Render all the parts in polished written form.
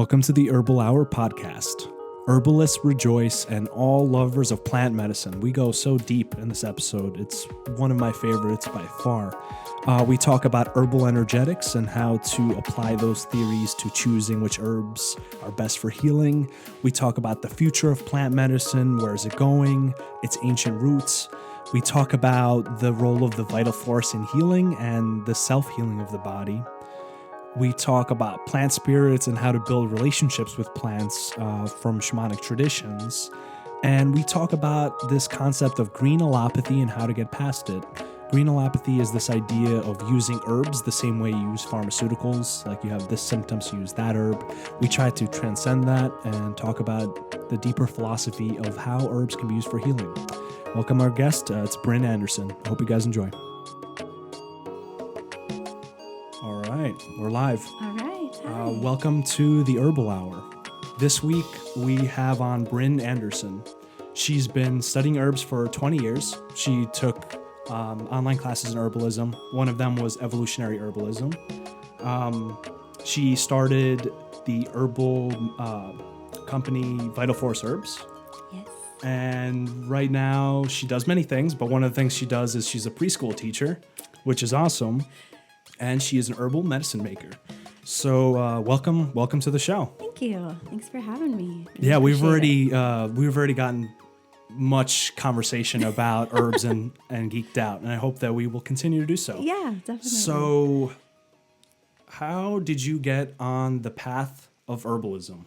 Welcome to the Herbal Hour podcast. Herbalists rejoice and all lovers of plant medicine. We go so deep in this episode. It's one of my favorites by far. We talk about herbal energetics and how to apply those theories to choosing which herbs are best for healing. We talk about the future of plant medicine, where is it going, its ancient roots. We talk about the role of the vital force in healing and the self-healing of the body. We talk about plant spirits and how to build relationships with plants from shamanic traditions. And we talk about this concept of green allopathy and how to get past it. Green allopathy is this idea of using herbs the same way you use pharmaceuticals. Like you have this symptom, so use that herb. We try to transcend that and talk about the deeper philosophy of how herbs can be used for healing. Welcome our guest. It's Bryn Anderson. I hope you guys enjoy. All right, we're live. All right. Hi. Welcome to the Herbal Hour. This week we have on Bryn Anderson. She's been studying herbs for 20 years. She took online classes in herbalism. One of them was evolutionary herbalism. She started the herbal company Vital Force Herbs. Yes. And right now she does many things, but one of the things she does is she's a preschool teacher, which is awesome. And she is an herbal medicine maker. So welcome to the show. Thank you. Thanks for having me. Yeah, we've already gotten much conversation about herbs and geeked out, and I hope that we will continue to do so. Yeah, definitely. So, how did you get on the path of herbalism?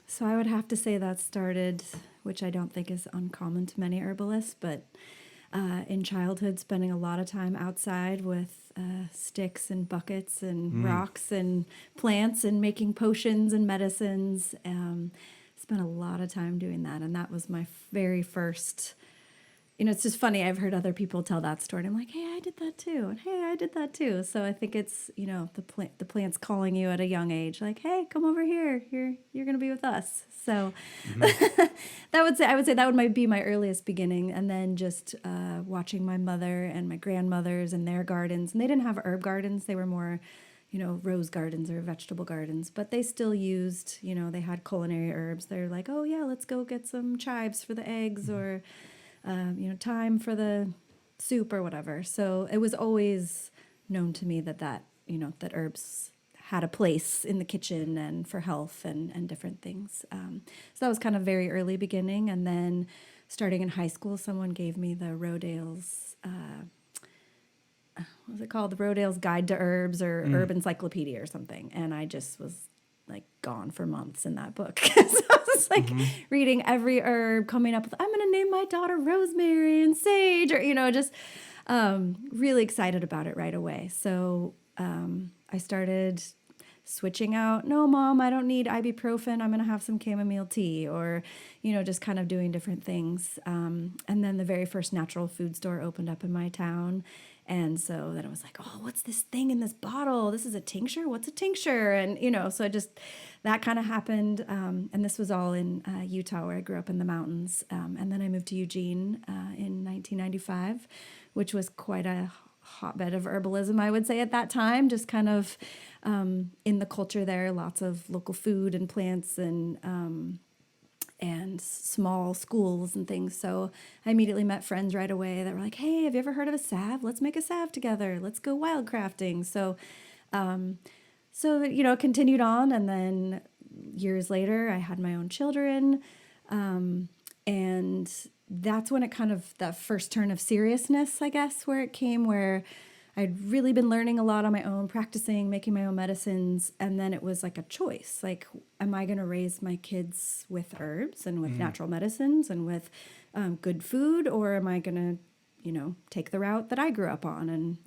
So I would have to say that started, which I don't think is uncommon to many herbalists, but in childhood, spending a lot of time outside with sticks and buckets and rocks and plants and making potions and medicines. Spent a lot of time doing that, and that was my very first. It's just funny. I've heard other people tell that story. And I'm like, hey, I did that too, and hey, I did that too. So I think it's the plant's calling you at a young age, like, hey, come over here. You're gonna be with us. So I would say that would be my earliest beginning, and then just watching my mother and my grandmothers and their gardens, and they didn't have herb gardens. They were more, rose gardens or vegetable gardens, but they still used, they had culinary herbs. They're like, oh yeah, let's go get some chives for the eggs or thyme for the soup or whatever. So it was always known to me that herbs had a place in the kitchen and for health and different things. So that was kind of very early beginning. And then starting in high school, someone gave me the Rodale's, what was it called? The Rodale's Guide to Herbs or Herb Encyclopedia or something. And I just was like gone for months in that book. So I was like reading every herb, coming up with, I'm going to name my daughter rosemary and sage, or, just really excited about it right away. So I started switching out, no, Mom, I don't need ibuprofen. I'm going to have some chamomile tea, or, just kind of doing different things. And then the very first natural food store opened up in my town. And so then I was like, oh, what's this thing in this bottle? This is a tincture? What's a tincture? And, so that kind of happened. And this was all in Utah, where I grew up in the mountains. And then I moved to Eugene in 1995, which was quite a hotbed of herbalism, I would say, at that time. Just kind of in the culture there, lots of local food and plants and small schools and things. So I immediately met friends right away that were like, hey, have you ever heard of a salve? Let's make a salve together. Let's go wildcrafting. So, continued on. And then years later, I had my own children. And that's when it kind of, that first turn of seriousness, I guess, where it came, where I'd really been learning a lot on my own, practicing, making my own medicines. And then it was like a choice. Like, am I going to raise my kids with herbs and with natural medicines and with good food? Or am I going to, take the route that I grew up on and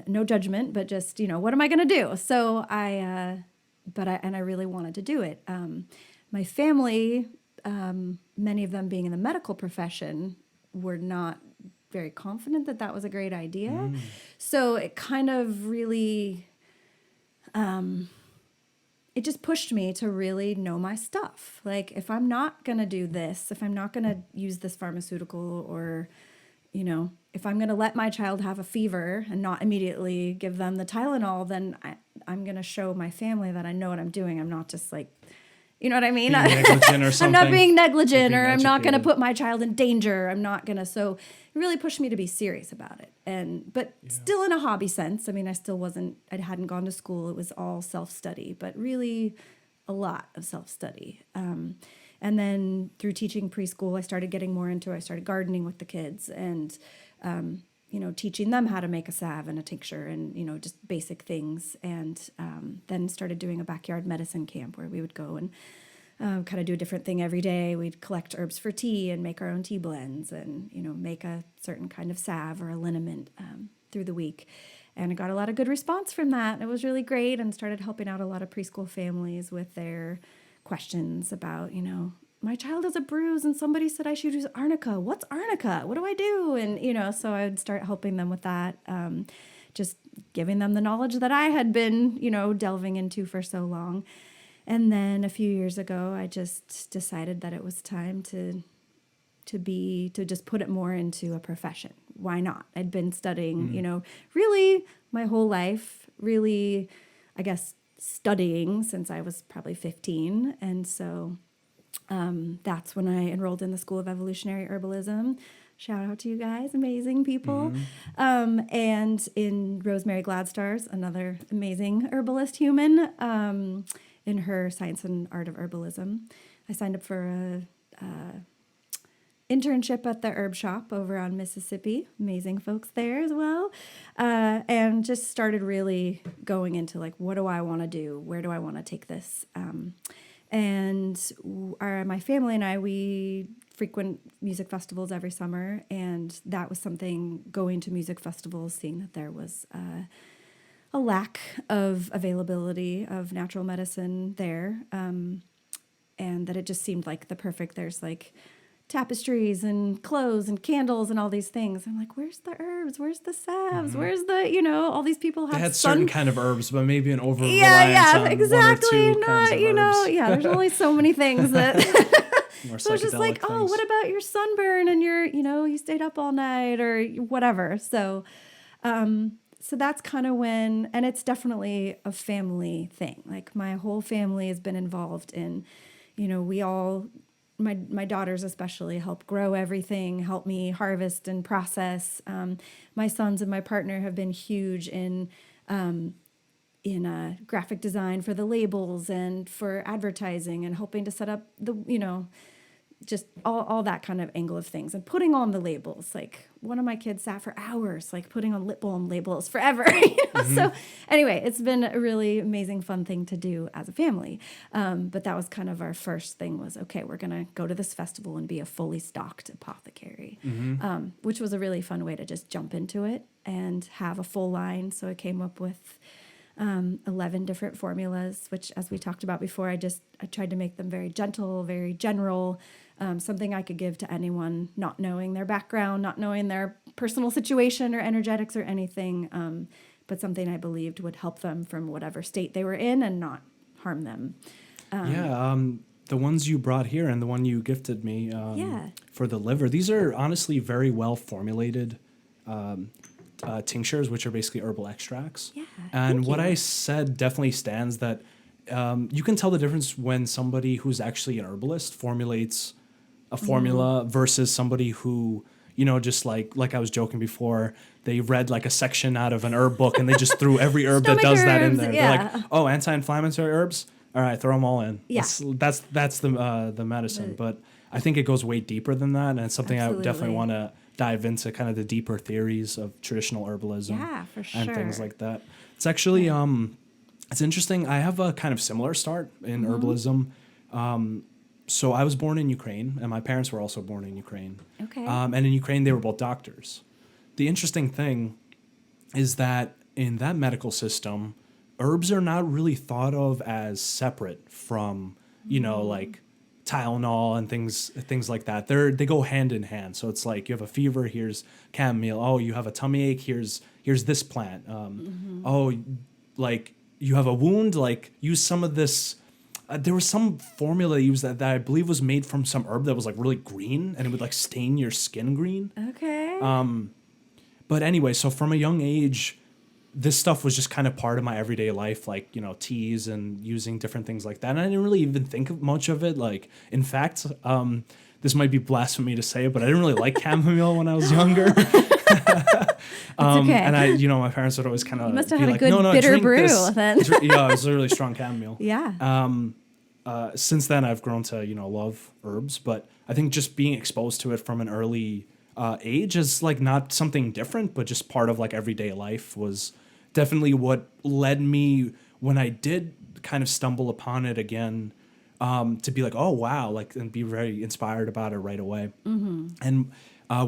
no judgment, but just, what am I going to do? So I really wanted to do it. My family, many of them being in the medical profession, were not very confident that was a great idea. So it kind of really, it just pushed me to really know my stuff. Like, if I'm not going to do this, if I'm not going to use this pharmaceutical, or, if I'm going to let my child have a fever and not immediately give them the Tylenol, then I'm going to show my family that I know what I'm doing. I'm not just like, you know what I mean? Being negligent or something. I'm not being negligent, or I'm not going to educated. put my child in danger. I'm not going to. So it really pushed me to be serious about it. But still in a hobby sense. I mean, I hadn't gone to school. It was all self-study, but really a lot of self-study. And then through teaching preschool, I started getting more into it. I started gardening with the kids and, teaching them how to make a salve and a tincture and, just basic things. And then started doing a backyard medicine camp where we would go and kind of do a different thing every day. We'd collect herbs for tea and make our own tea blends and, make a certain kind of salve or a liniment through the week. And I got a lot of good response from that. It was really great, and started helping out a lot of preschool families with their questions about, my child has a bruise and somebody said I should use arnica. What's arnica? What do I do? And, so I would start helping them with that, just giving them the knowledge that I had been, delving into for so long. And then a few years ago, I just decided that it was time to just put it more into a profession. Why not? I'd been studying, really my whole life, really, I guess, studying since I was probably 15. And so that's when I enrolled in the School of Evolutionary Herbalism. Shout out to you guys, amazing people. And in Rosemary Gladstars, another amazing herbalist human, in her Science and Art of Herbalism. I signed up for a internship at the herb shop over on Mississippi. Amazing folks there as well. And just started really going into like, what do I want to do? Where do I want to take this? My family and I, we frequent music festivals every summer. And that was something, going to music festivals, seeing that there was a lack of availability of natural medicine there. And that it just seemed like there's like tapestries and clothes and candles and all these things. I'm like, where's the herbs? Where's the salves? Where's the, all these people have They had certain kind of herbs, but maybe an over-reliance on exactly. one or two kinds of herbs. There's only so many things that... More so it's just like, things. oh, what about your sunburn and you stayed up all night or whatever. So that's kind of when, and it's definitely a family thing. Like my whole family has been involved in, we all... My daughters especially help grow everything, help me harvest and process. My sons and my partner have been huge in graphic design for the labels and for advertising and helping to set up the, just all that kind of angle of things and putting on the labels. Like one of my kids sat for hours, like putting on lip balm labels forever. So anyway, it's been a really amazing, fun thing to do as a family. But that was kind of our first thing was, okay, we're going to go to this festival and be a fully stocked apothecary, which was a really fun way to just jump into it and have a full line. So I came up with 11 different formulas, which, as we talked about before, I tried to make them very gentle, very general, something I could give to anyone, not knowing their background, not knowing their personal situation or energetics or anything, but something I believed would help them from whatever state they were in and not harm them. The ones you brought here and the one you gifted me for the liver, these are honestly very well formulated tinctures, which are basically herbal extracts. Yeah, and what I said definitely stands, that you can tell the difference when somebody who's actually an herbalist formulates a formula versus somebody who, just like I was joking before, they read like a section out of an herb book and they just threw every herb that does that in there. Yeah. They're like, oh, anti-inflammatory herbs? All right, throw them all in. Yeah. That's the medicine. But I think it goes way deeper than that, and it's something I definitely want to dive into, kind of the deeper theories of traditional herbalism for sure. and things like that. It's actually it's interesting. I have a kind of similar start in herbalism. So I was born in Ukraine, and my parents were also born in Ukraine. Okay. And in Ukraine, they were both doctors. The interesting thing is that in that medical system, herbs are not really thought of as separate from, like Tylenol and things like that. They go hand in hand. So it's like you have a fever, here's chamomile. Oh, you have a tummy ache, here's this plant. Oh, like you have a wound, like use some of this. There was some formula used that I believe was made from some herb that was like really green, and it would like stain your skin green. Okay. But anyway, so from a young age, this stuff was just kind of part of my everyday life, like, teas and using different things like that. And I didn't really even think of much of it. Like, in fact, this might be blasphemy to say, but I didn't really like chamomile when I was younger. Okay. And my parents would always kind of must have be had a like, good no, bitter drink brew this. then. Yeah, it was a really strong chamomile. Yeah. Since then, I've grown to, love herbs, but I think just being exposed to it from an early age is like not something different, but just part of like everyday life was definitely what led me when I did kind of stumble upon it again, to be like, oh, wow, like, and be very inspired about it right away. Mm-hmm. And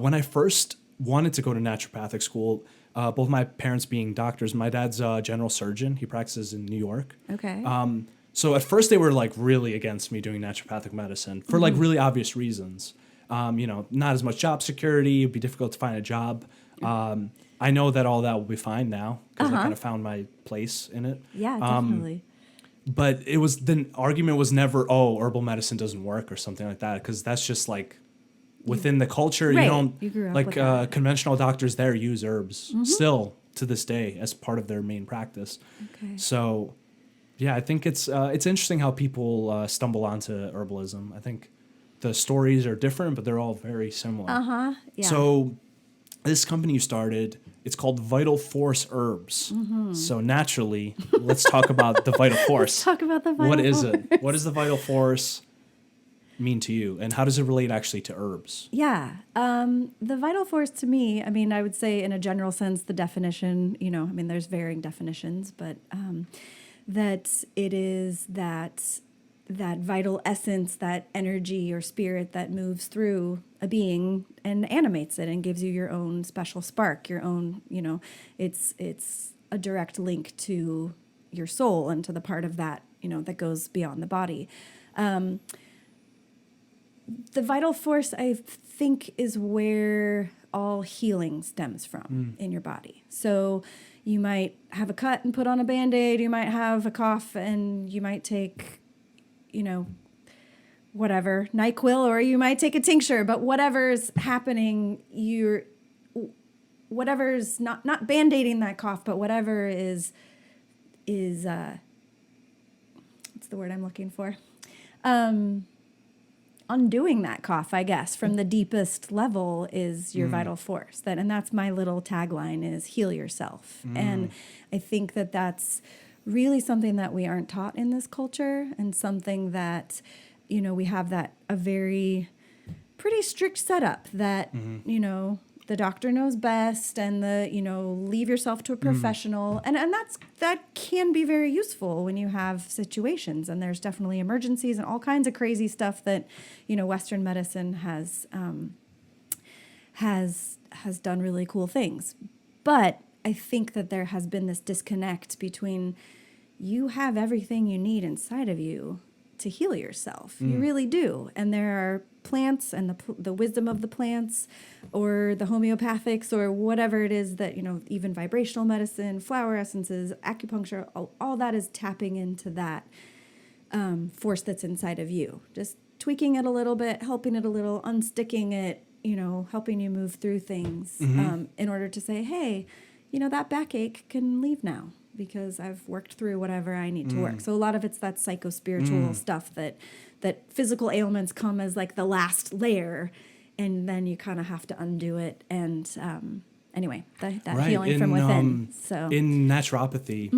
when I first wanted to go to naturopathic school, both my parents being doctors, my dad's a general surgeon. He practices in New York. Okay. So at first they were like really against me doing naturopathic medicine for like really obvious reasons. Not as much job security. It'd be difficult to find a job. I know that all that will be fine now because I kind of found my place in it. Yeah, definitely. But the argument was never, oh, herbal medicine doesn't work or something like that, because that's just like within the culture. Right. You don't You grew up like with that. conventional doctors there use herbs still to this day as part of their main practice. Okay. So, yeah, I think it's interesting how people stumble onto herbalism. I think the stories are different, but they're all very similar. Yeah. So this company you started, it's called Vital Force Herbs. So naturally, let's talk about the Vital Force. Let's talk about the Vital What is Force. it? What does the Vital Force mean to you? And how does it relate actually to herbs? Yeah. The Vital Force to me, I mean, I would say in a general sense, the definition, there's varying definitions, but that it is that vital essence, that energy or spirit that moves through a being and animates it and gives you your own special spark, your own, it's a direct link to your soul and to the part of that, that goes beyond the body. The vital force, I think, is where all healing stems from in your body. So you might have a cut and put on a Band-Aid, you might have a cough and you might take whatever, NyQuil, or you might take a tincture, but whatever's happening, whatever's not Band-Aiding that cough, but whatever is what's the word I'm looking for? Undoing that cough, I guess, from the deepest level is your vital force. And that's my little tagline is heal yourself. And I think that that's really something that we aren't taught in this culture, and something that, we have a very pretty strict setup that, the doctor knows best, and leave yourself to a professional. And that can be very useful when you have situations, and there's definitely emergencies and all kinds of crazy stuff that, Western medicine has done really cool things. But I think that there has been this disconnect between you have everything you need inside of you to heal yourself. You really do. And there are plants and the wisdom of the plants, or the homeopathics, or whatever it is that, even vibrational medicine, flower essences, acupuncture, all that is tapping into that force that's inside of you. Just tweaking it a little bit, helping it a little, unsticking it, helping you move through things in order to say, hey, that backache can leave now, because I've worked through whatever I need to work. So a lot of it's that psycho-spiritual stuff that physical ailments come as like the last layer, and then you kind of have to undo it. And anyway, that right. Healing from within. So in naturopathy,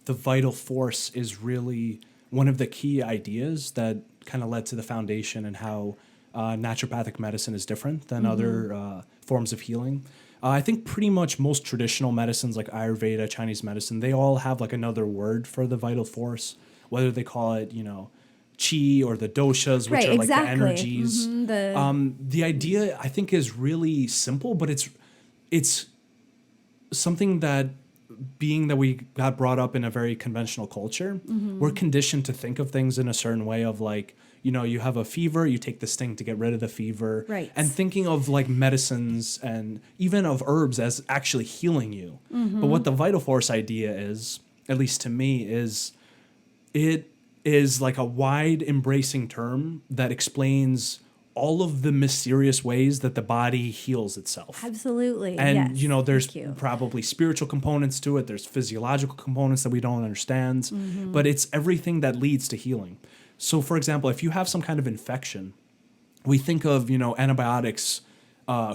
the vital force is really one of the key ideas that kind of led to the foundation and how naturopathic medicine is different than other forms of healing. I think pretty much most traditional medicines like Ayurveda, Chinese medicine, they all have like another word for the vital force, whether they call it, chi or the doshas, which are like the energies. The idea, I think, is really simple, but it's something that, being that we got brought up in a very conventional culture, we're conditioned to think of things in a certain way of like, you have a fever, you take this thing to get rid of the fever. Right. And thinking of like medicines and even of herbs as actually healing you. But what the vital force idea is, at least to me, is it is like a wide embracing term that explains all of the mysterious ways that the body heals itself. Absolutely. And, yes. There's Thank you. probably spiritual components to it. There's physiological components that we don't understand, Mm-hmm. but it's everything that leads to healing. So, for example, if you have some kind of infection, we think of, antibiotics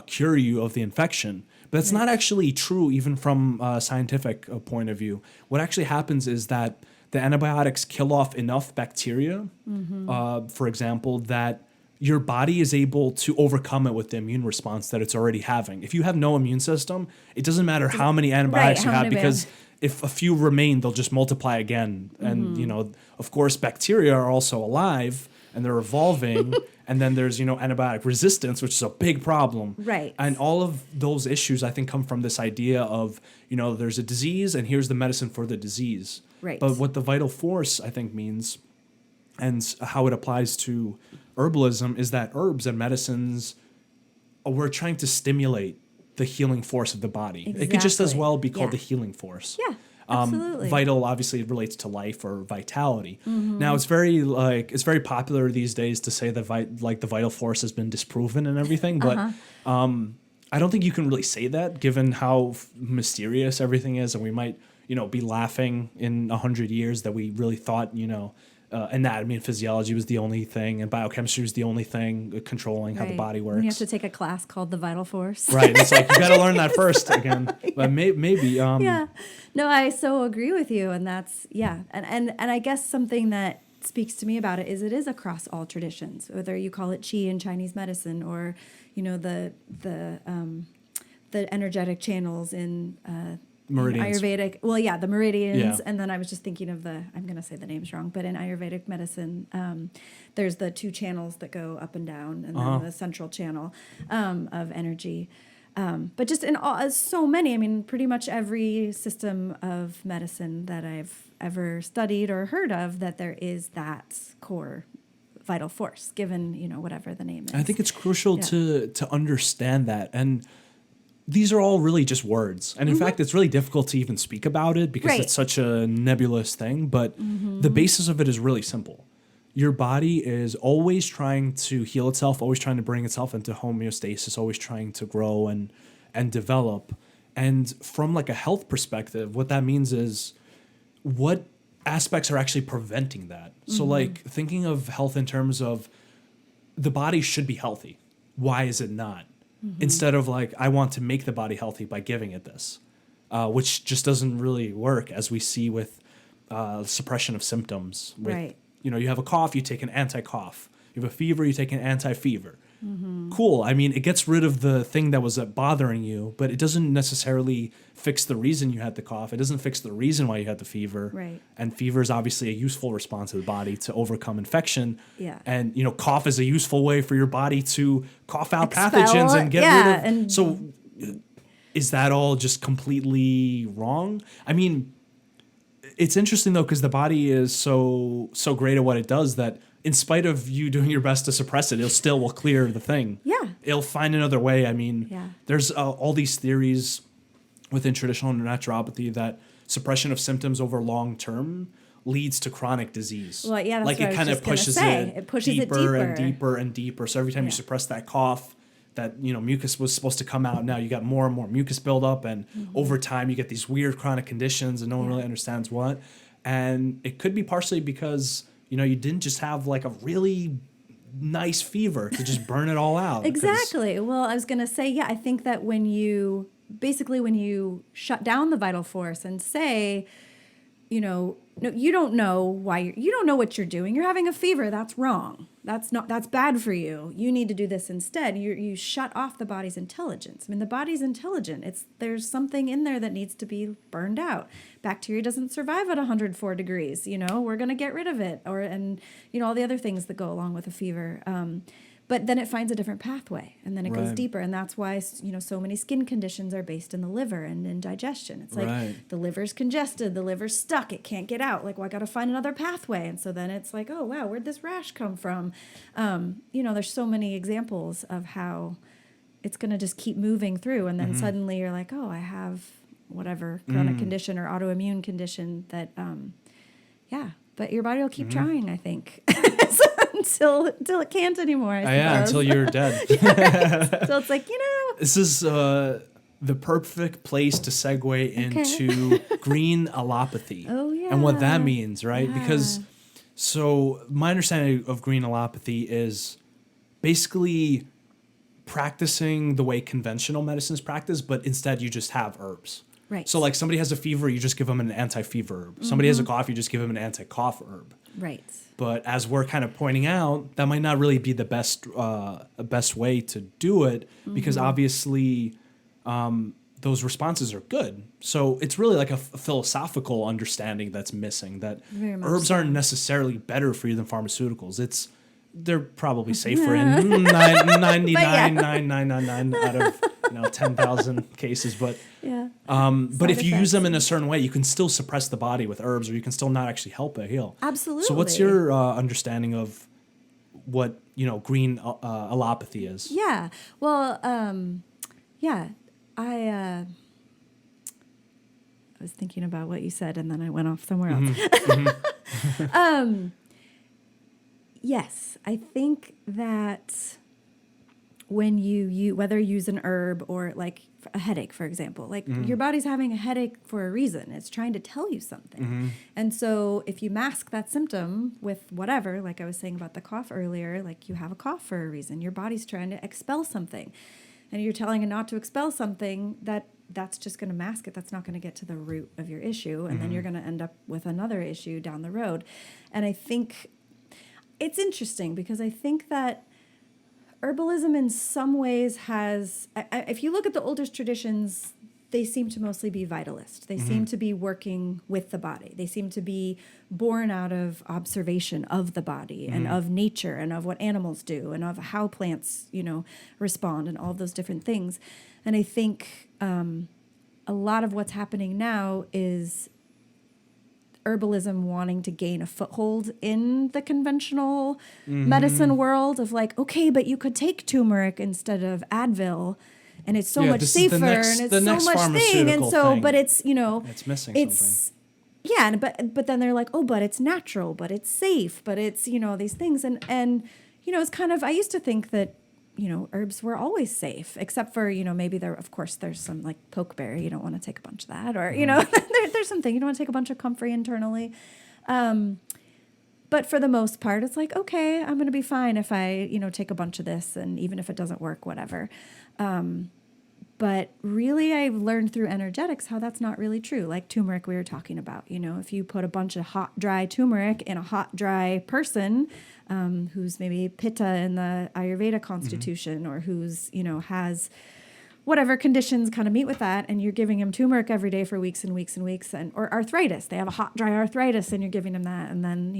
cure you of the infection, but it's not actually true even from a scientific point of view. What actually happens is that the antibiotics kill off enough bacteria, for example, that your body is able to overcome it with the immune response that it's already having. If you have no immune system, it doesn't matter how many antibiotics you have, because if a few remain, they'll just multiply again. And, of course, bacteria are also alive and they're evolving. And then there's, antibiotic resistance, which is a big problem. Right. And all of those issues, I think, come from this idea of, there's a disease and here's the medicine for the disease. Right. But what the vital force, I think, means, and how it applies to herbalism, is that herbs and medicines, we're trying to stimulate the healing force of the body. Exactly. It could just as well be called the Yeah. healing force. Yeah. Absolutely. Vital obviously relates to life or vitality. Now it's very popular these days to say that the vital force has been disproven and everything, but I don't think you can really say that given how mysterious everything is, and we might be laughing in 100 years that we really thought anatomy and physiology was the only thing, and biochemistry was the only thing controlling how the body works. You have to take a class called the vital force. Right. It's like, you got to learn that first again. But maybe. Yeah. No, I so agree with you. And that's, And I guess something that speaks to me about it is across all traditions, whether you call it qi in Chinese medicine or, the energetic channels in Meridians. Ayurvedic, the meridians. Yeah. And then I was just thinking of I'm going to say the names wrong, but in Ayurvedic medicine, there's the 2 channels that go up and down, and then the central channel of energy. But just in so many, I mean, pretty much every system of medicine that I've ever studied or heard of, that there is that core vital force, given, whatever the name is. I think it's crucial to understand that. And these are all really just words. And in fact, it's really difficult to even speak about it because it's such a nebulous thing. But the basis of it is really simple. Your body is always trying to heal itself, always trying to bring itself into homeostasis, always trying to grow and develop. And from like a health perspective, what that means is what aspects are actually preventing that. So like thinking of health in terms of the body should be healthy. Why is it not? Instead of like, I want to make the body healthy by giving it this, which just doesn't really work, as we see with suppression of symptoms. With, you have a cough, you take an anti-cough. You have a fever, you take an anti-fever. Cool. I mean, it gets rid of the thing that was bothering you, but it doesn't necessarily fix the reason you had the cough. It doesn't fix the reason why you had the fever. Right. And fever is obviously a useful response of the body to overcome infection. Yeah. And, cough is a useful way for your body to cough out Expel pathogens and get rid of. and So is that all just completely wrong? I mean, it's interesting though, because the body is so great at what it does that in spite of you doing your best to suppress it, it will clear the thing. Yeah. It'll find another way. I mean, there's all these theories within traditional naturopathy that suppression of symptoms over long term leads to chronic disease. Well, yeah, that's like what it kind of pushes it pushes it deeper and deeper and deeper. So every time you suppress that cough, that mucus was supposed to come out, now you got more and more mucus buildup, and over time you get these weird chronic conditions, and no one really understands what. And it could be partially because you didn't just have like a really nice fever to just burn it all out. Exactly. Well, I was going to say, I think that when you shut down the vital force and say, no, you don't know why you don't know what you're doing. You're having a fever. That's wrong. That's bad for you. You need to do this instead. You shut off the body's intelligence. I mean, the body's intelligent. There's something in there that needs to be burned out. Bacteria doesn't survive at 104 degrees. We're going to get rid of it, and all the other things that go along with a fever. But then it finds a different pathway, and then it goes deeper. And that's why, so many skin conditions are based in the liver and in digestion. It's like the liver's congested, the liver's stuck, it can't get out. Like, well, I got to find another pathway. And so then it's like, oh, wow, where'd this rash come from? There's so many examples of how it's going to just keep moving through. And then suddenly you're like, oh, I have whatever chronic condition or autoimmune condition that, but your body will keep trying, I think. until it can't anymore, I suppose. Yeah, until you're dead. So it's like, This is the perfect place to segue into green allopathy. Oh, yeah. And what that means, right? Yeah. Because, so my understanding of green allopathy is basically practicing the way conventional medicine is practiced, but instead you just have herbs. Right. So like somebody has a fever, you just give them an anti-fever herb. Somebody has a cough, you just give them an anti-cough herb. Right. But as we're kind of pointing out, that might not really be the best way to do it, because obviously those responses are good. So it's really like a philosophical understanding that's missing, that herbs aren't necessarily better for you than pharmaceuticals. They're probably safer in 99.999 out of 10,000 cases, but but if you use them in a certain way, you can still suppress the body with herbs, or you can still not actually help it heal. Absolutely. So what's your understanding of what green allopathy is? Yeah. Well, I was thinking about what you said, and then I went off somewhere else. Yes, I think that when you whether you use an herb or like a headache, for example, like your body's having a headache for a reason. It's trying to tell you something. And so if you mask that symptom with whatever, like I was saying about the cough earlier, like you have a cough for a reason. Your body's trying to expel something. And you're telling it not to expel something, that's just going to mask it. That's not going to get to the root of your issue. And then you're going to end up with another issue down the road. And I think it's interesting because I think that herbalism in some ways has, if you look at the oldest traditions, they seem to mostly be vitalist. They seem to be working with the body. They seem to be born out of observation of the body and of nature and of what animals do and of how plants, respond and all of those different things. And I think a lot of what's happening now is herbalism wanting to gain a foothold in the conventional medicine world of like, okay, but you could take turmeric instead of Advil, and it's so much safer, and it's so much thing, and so, but it's it's missing something. Yeah, but then they're like, oh, but it's natural, but it's safe, but it's these things, and it's kind of, I used to think that herbs were always safe, except for, maybe there's some like pokeberry. You don't want to take a bunch of that, or, there's something, you don't want to take a bunch of comfrey internally. But for the most part, it's like, okay, I'm going to be fine if I, take a bunch of this, and even if it doesn't work, whatever. But really, I've learned through energetics how that's not really true. Like turmeric we were talking about, if you put a bunch of hot, dry turmeric in a hot, dry person who's maybe pitta in the Ayurveda constitution or who's, has whatever conditions kind of meet with that, and you're giving him turmeric every day for weeks and weeks and weeks, or arthritis. They have a hot, dry arthritis, and you're giving them that, and then,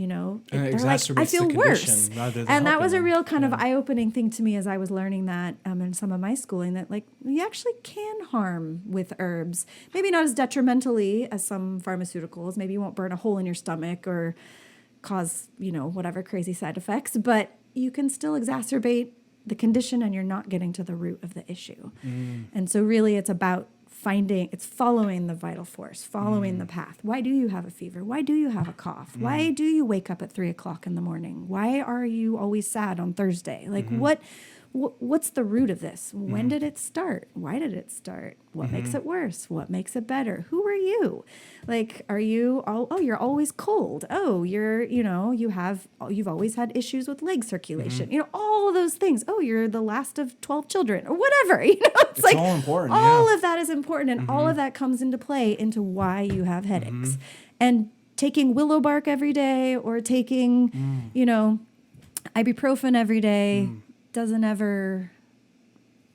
they're like, I feel worse. And that was a real kind of eye-opening thing to me as I was learning that in some of my schooling, that like you actually can harm with herbs. Maybe not as detrimentally as some pharmaceuticals. Maybe you won't burn a hole in your stomach or cause, whatever crazy side effects, but you can still exacerbate the condition, and you're not getting to the root of the issue. And so really it's about following the vital force, following the path. Why do you have a fever? Why do you have a cough? Why do you wake up at 3:00 in the morning? Why are you always sad on Thursday? Like what's the root of this? When did it start? Why did it start? What makes it worse? What makes it better? Who are you? Like, are you, you're always cold. Oh, you've always had issues with leg circulation. All of those things. Oh, you're the last of 12 children or whatever. It's like all important. All of that is important, and all of that comes into play into why you have headaches. And taking willow bark every day or taking, ibuprofen every day doesn't ever,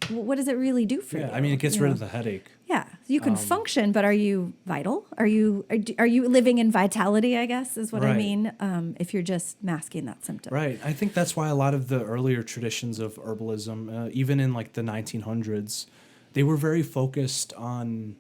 what does it really do for you? I mean, it gets rid of the headache. Yeah, you can function, but are you vital? Are you living in vitality, I guess, is what I mean, if you're just masking that symptom. Right. I think that's why a lot of the earlier traditions of herbalism, even in like the 1900s, they were very focused on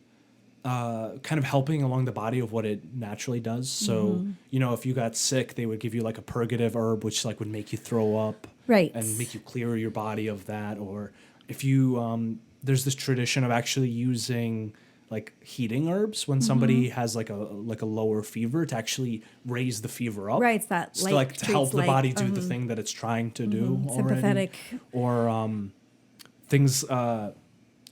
kind of helping along the body of what it naturally does. So, if you got sick, they would give you like a purgative herb, which like would make you throw up. Right. And make you clear your body of that. Or if you, there's this tradition of actually using like heating herbs when somebody has like a lower fever to actually raise the fever up. Right, it's that to like to help the body do the thing that it's trying to do already. Sympathetic. Or things,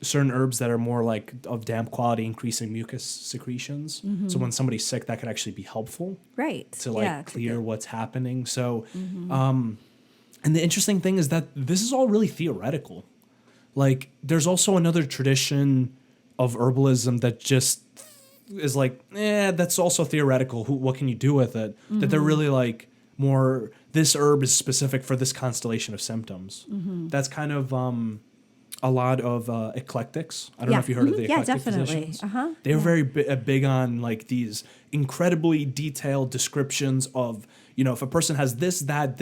certain herbs that are more like of damp quality, increasing mucus secretions. So when somebody's sick, that could actually be helpful. Right. To like clear what's happening. So, and the interesting thing is that this is all really theoretical. Like, there's also another tradition of herbalism that just is like, that's also theoretical. What can you do with it? That they're really like more, this herb is specific for this constellation of symptoms. That's kind of a lot of eclectics. I don't know if you heard of the eclectic physicians. They were very big on like these incredibly detailed descriptions of, you know, if a person has this, that,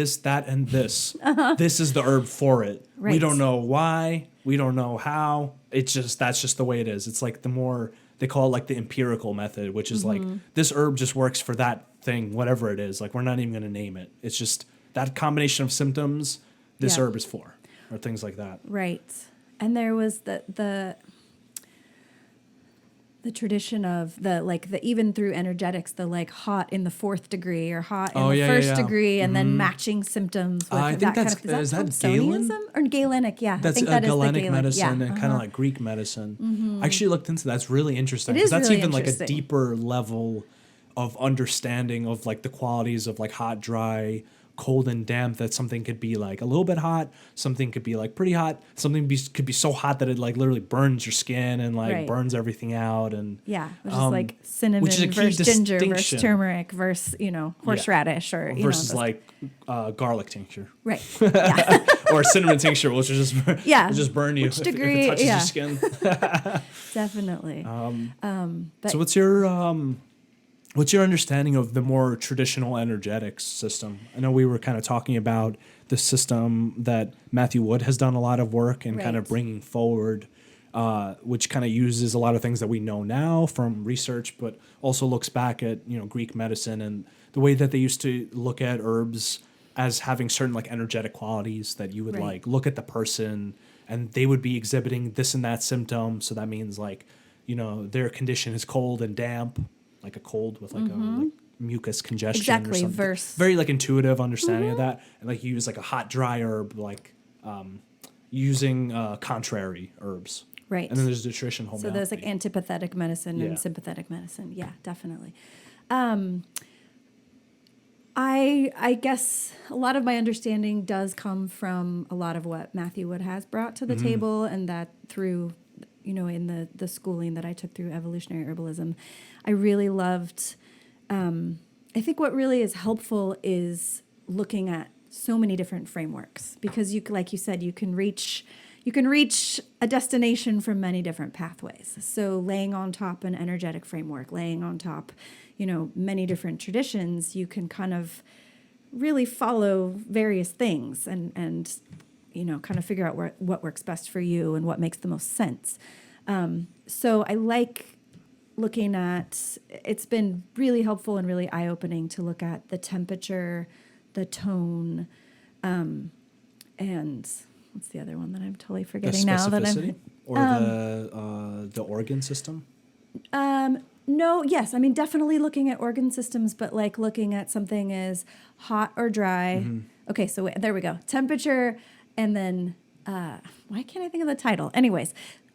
and this, this is the herb for it. Right. We don't know why. We don't know how. It's just, that's just the way it is. It's like the more, they call it like the empirical method, which is like, this herb just works for that thing, whatever it is. Like, we're not even going to name it. It's just that combination of symptoms this herb is for, or things like that. Right. And there was the tradition of the even through energetics, the like hot in the 4th degree or hot in the first degree, and then matching symptoms with I think that kind of, is that Galen? Or Galenic, yeah. That's I think that is Galenic medicine yeah. and kind of like Greek medicine. I actually looked into that. That's really interesting. It is That's really even like a interesting. deeper level of understanding of like the qualities of like hot, dry, cold, and damp. That something could be like a little bit hot, something could be like pretty hot, something could be so hot that it like literally burns your skin and like burns everything out. And which is like cinnamon versus ginger versus turmeric versus horseradish or versus like garlic tincture, right? Yeah. Or cinnamon tincture, which will just burn you if it touches your skin. Definitely. But so what's your understanding of the more traditional energetics system? I know we were kind of talking about the system that Matthew Wood has done a lot of work in kind of bringing forward, which kind of uses a lot of things that we know now from research, but also looks back at, Greek medicine and the way that they used to look at herbs as having certain like energetic qualities that you would like look at the person and they would be exhibiting this and that symptom. So that means like, their condition is cold and damp, like a cold with like a like mucus congestion or something. Very like intuitive understanding of that. And like you use like a hot, dry herb, like using contrary herbs. Right. And then there's nutrition homeopathy. So there's like antipathetic medicine and sympathetic medicine. Yeah, definitely. I guess a lot of my understanding does come from a lot of what Matthew Wood has brought to the table, and that through, in the schooling that I took through evolutionary herbalism, I really loved. I think what really is helpful is looking at so many different frameworks, because like you said, you can reach a destination from many different pathways. So laying on top an energetic framework, laying on top, many different traditions, you can kind of really follow various things and kind of figure out what works best for you and what makes the most sense. So I like looking at, it's been really helpful and really eye-opening to look at the temperature, the tone, and what's the other one that I'm totally forgetting now? That I'm or the organ system? No, yes. I mean, definitely looking at organ systems, but like looking at something as hot or dry. Okay, so there we go. Temperature, and then, why can't I think of the title? Anyways,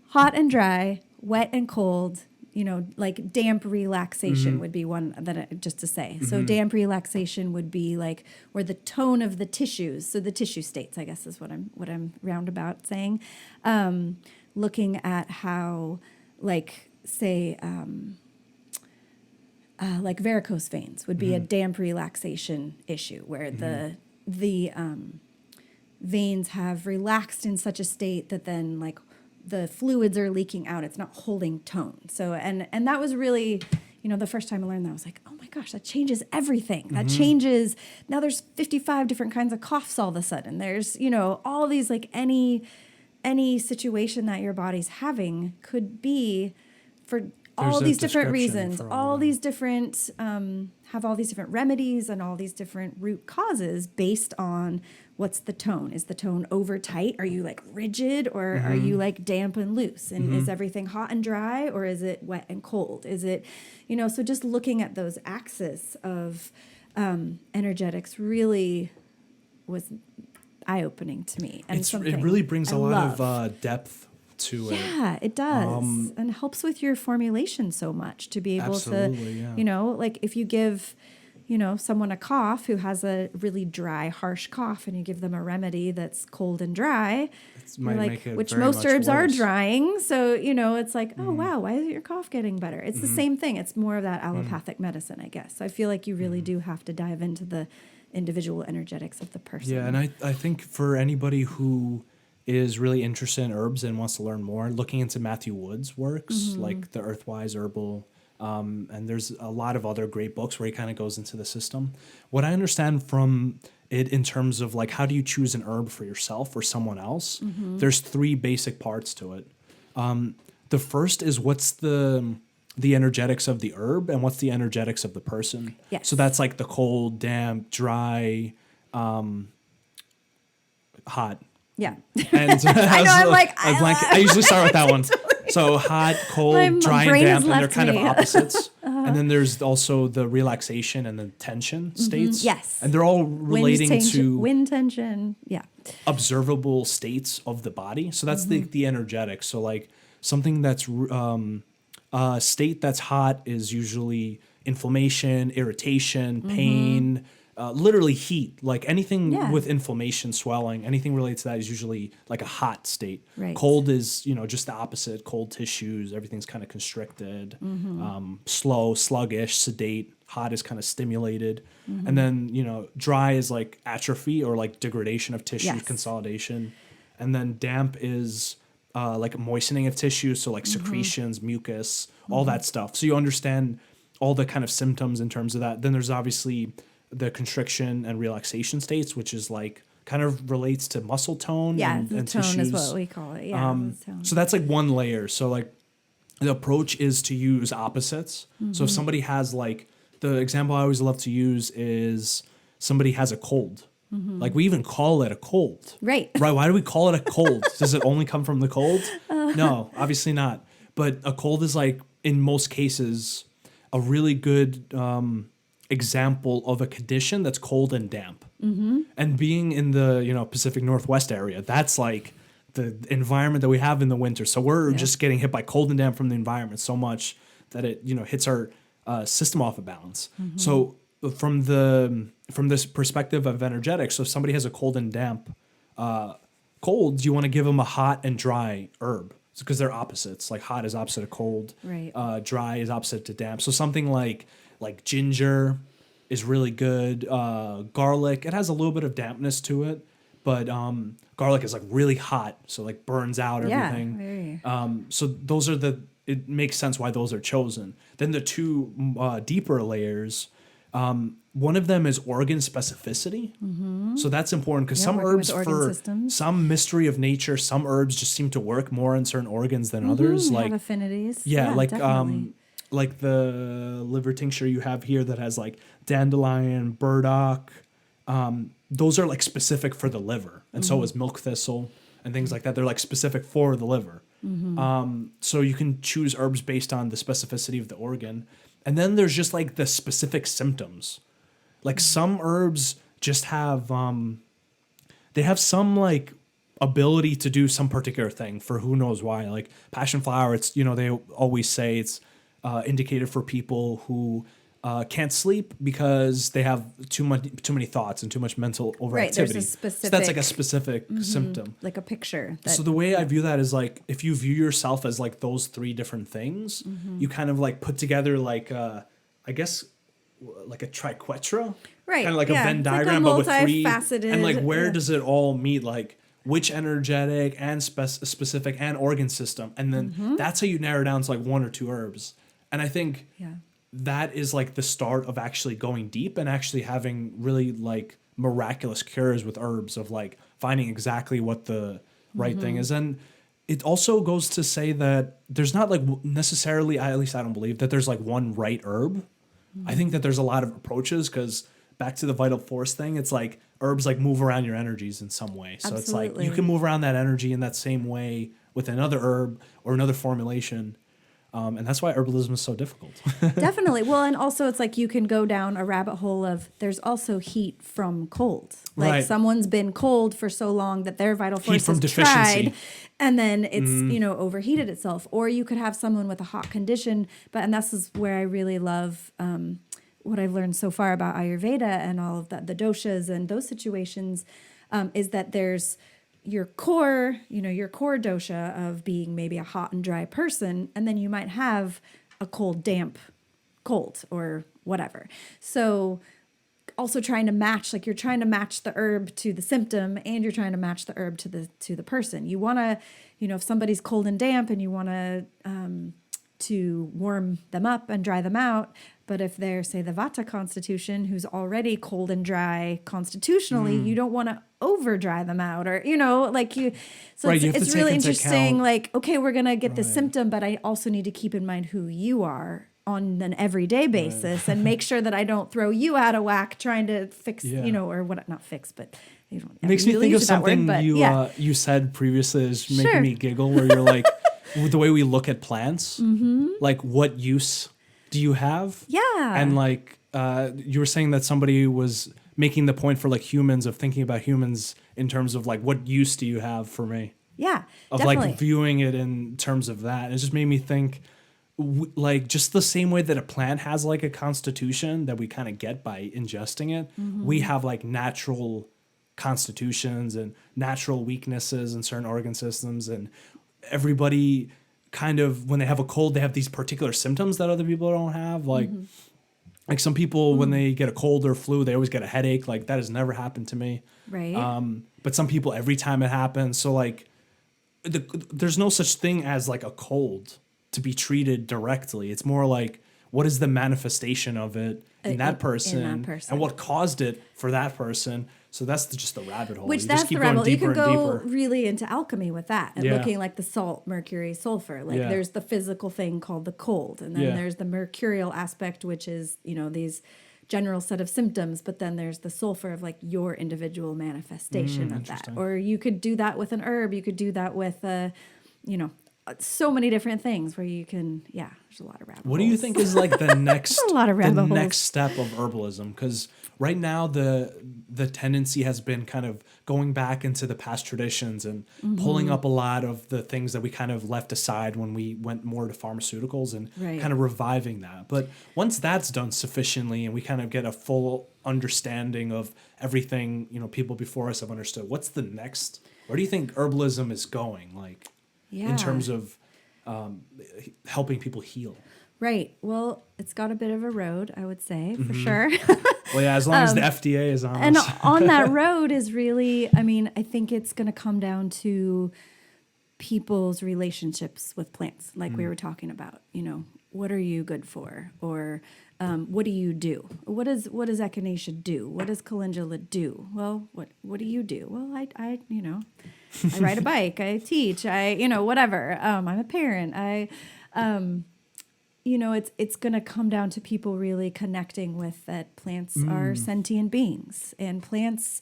hot and dry, wet and cold, like damp relaxation would be one just to say. So damp relaxation would be like, or the tone of the tissues. So the tissue states, I guess, is what I'm roundabout saying. Looking at how, like, say, like varicose veins would be a damp relaxation issue, where the veins have relaxed in such a state that then like the fluids are leaking out. It's not holding tone. So, and that was really, the first time I learned that, I was like, oh my gosh, that changes everything. That changes. Now there's 55 different kinds of coughs all of a sudden. There's, all these, like any situation that your body's having could be for all these different reasons, all these different, have all these different remedies and all these different root causes based on what's the tone. Is the tone over tight? Are you like rigid, or are you like damp and loose? And is everything hot and dry, or is it wet and cold? Is it, so just looking at those axes of energetics really was eye-opening to me. And it really brings a lot of depth to it. Yeah, it does. And helps with your formulation so much to be able to, like if you give, someone a cough who has a really dry, harsh cough, and you give them a remedy that's cold and dry, which most herbs are drying. So, it's like, oh, wow, why is your cough getting better? It's the same thing. It's more of that allopathic medicine, I guess. So I feel like you really do have to dive into the individual energetics of the person. Yeah, and I think for anybody who is really interested in herbs and wants to learn more, looking into Matthew Wood's works, like the Earthwise Herbal, and there's a lot of other great books where he kind of goes into the system. What I understand from it in terms of like how do you choose an herb for yourself or someone else, there's 3 basic parts to it. The first is what's the energetics of the herb and what's the energetics of the person. Yes. So that's like the cold, damp, dry, hot. Yeah. And I usually start with that one. So hot, cold, dry, and damp, and they're kind of opposites. And then there's also the relaxation and the tension states. Yes. And they're all relating to wind tension. Yeah. Observable states of the body. So that's the energetics. So like something that's state that's hot is usually inflammation, irritation, pain, literally heat. Like anything with inflammation, swelling, anything related to that is usually like a hot state. Right. Cold is, just the opposite. Cold tissues, everything's kind of constricted, slow, sluggish, sedate. Hot is kind of stimulated. And then, dry is like atrophy or like degradation of tissue, consolidation. And then damp is like moistening of tissue, so like secretions, mucus, all that stuff. So you understand all the kind of symptoms in terms of that. Then there's obviously the constriction and relaxation states, which is like kind of relates to muscle tone and tone tissues. is what we call it. Yeah. So that's like one layer. So like the approach is to use opposites. So if somebody has like, the example I always love to use is somebody has a cold. Like we even call it a cold. Right. Why do we call it a cold? Does it only come from the cold? No, obviously not. But a cold is like, in most cases, a really good example of a condition that's cold and damp. And being in the Pacific Northwest area, that's like the environment that we have in the winter. So we're just getting hit by cold and damp from the environment so much that it hits our system off of balance. So from this perspective of energetics, so if somebody has a cold and damp cold, you want to give them a hot and dry herb because they're opposites. Like hot is opposite of cold, right? Dry is opposite to damp. So something like ginger is really good. Garlic, it has a little bit of dampness to it, but garlic is like really hot, so like burns out everything. So those are it makes sense why those are chosen. Then the 2 deeper layers. One of them is organ specificity. So that's important because some herbs, for some mystery of nature, some herbs just seem to work more in certain organs than others. Like have affinities. Yeah, like the liver tincture you have here that has like dandelion, burdock. Those are like specific for the liver, and so is milk thistle and things like that. They're like specific for the liver. So you can choose herbs based on the specificity of the organ. And then there's just like the specific symptoms. Like some herbs just have, they have some like ability to do some particular thing for who knows why. Like passion flower, it's, they always say it's indicated for people who can't sleep because they have too many thoughts and too much mental overactivity. Right, there's a specific, so that's like a specific symptom. Like a picture. So the way I view that is like, if you view yourself as like those 3 different things, you kind of like put together like, I guess, like a triquetra. Right. Kind of like a Venn diagram, but with 3. And like, where does it all meet? Like, which energetic and specific and organ system. And then that's how you narrow down to like 1 or 2 herbs. And I think that is like the start of actually going deep and actually having really like miraculous cures with herbs of like finding exactly what the right thing is. And it also goes to say that there's not like necessarily, at least I don't believe that there's like one right herb. I think that there's a lot of approaches, because back to the vital force thing, it's like herbs like move around your energies in some way. So it's like you can move around that energy in that same way with another herb or another formulation. And that's why herbalism is so difficult. Definitely. Well, and also it's like you can go down a rabbit hole of there's also heat from cold. Like Right. someone's been cold for so long that their vital force from has deficiency. tried, and then it's, overheated itself. Or you could have someone with a hot condition. And this is where I really love what I've learned so far about Ayurveda and all of that, the doshas and those situations, is that there's your core dosha of being maybe a hot and dry person, and then you might have a cold, damp, cold or whatever. So also trying to match, like you're trying to match the herb to the symptom, and you're trying to match the herb to the person. You want to, if somebody's cold and damp and you want to warm them up and dry them out. But if they're, say, the Vata constitution, who's already cold and dry constitutionally, you don't want to over dry them out, or, like you. So Right, it's really interesting. Like, okay, we're going to get the symptom, but I also need to keep in mind who you are on an everyday basis and make sure that I don't throw you out of whack trying to fix, or what, not fix, but you don't. It makes me think of something word, you said previously is making me giggle, where you're like, with the way we look at plants, like what use do you have? Yeah. And like you were saying that somebody was making the point for like humans, of thinking about humans in terms of like, what use do you have for me? Yeah, of definitely. Like viewing it in terms of that. It just made me think, like just the same way that a plant has like a constitution that we kind of get by ingesting it, we have like natural constitutions and natural weaknesses in certain organ systems, and everybody kind of, when they have a cold, they have these particular symptoms that other people don't have. Like some people, when they get a cold or flu, they always get a headache. Like that has never happened to me. Right. But some people, every time it happens. So like there's no such thing as like a cold to be treated directly. It's more like, what is the manifestation of it in that person, and what caused it for that person. So that's just the rabbit hole. Which you that's just keep the rabbit hole. You can go deeper. really into alchemy with that, and looking like the salt, mercury, sulfur. Like there's the physical thing called the cold, and then there's the mercurial aspect, which is these general set of symptoms. But then there's the sulfur of like your individual manifestation of that. Or you could do that with an herb. You could do that with so many different things where you can, there's a lot of rabbit holes. What do you think is like the next a lot of rabbit holes. Next step of herbalism? Because right now the tendency has been kind of going back into the past traditions and pulling up a lot of the things that we kind of left aside when we went more to pharmaceuticals, and kind of reviving that. But once that's done sufficiently and we kind of get a full understanding of everything, people before us have understood, what's the next? Where do you think herbalism is going? Like, in terms of helping people heal. Right. Well, it's got a bit of a road, I would say, for sure. Well, yeah, as long as the FDA is on and this. on that road is really, I think it's going to come down to people's relationships with plants, like we were talking about. What are you good for? Or what do you do? What does echinacea do? What does calendula do? Well, what do you do? Well, I I ride a bike, I teach, whatever. I'm a parent. It's going to come down to people really connecting with that plants are sentient beings, and plants,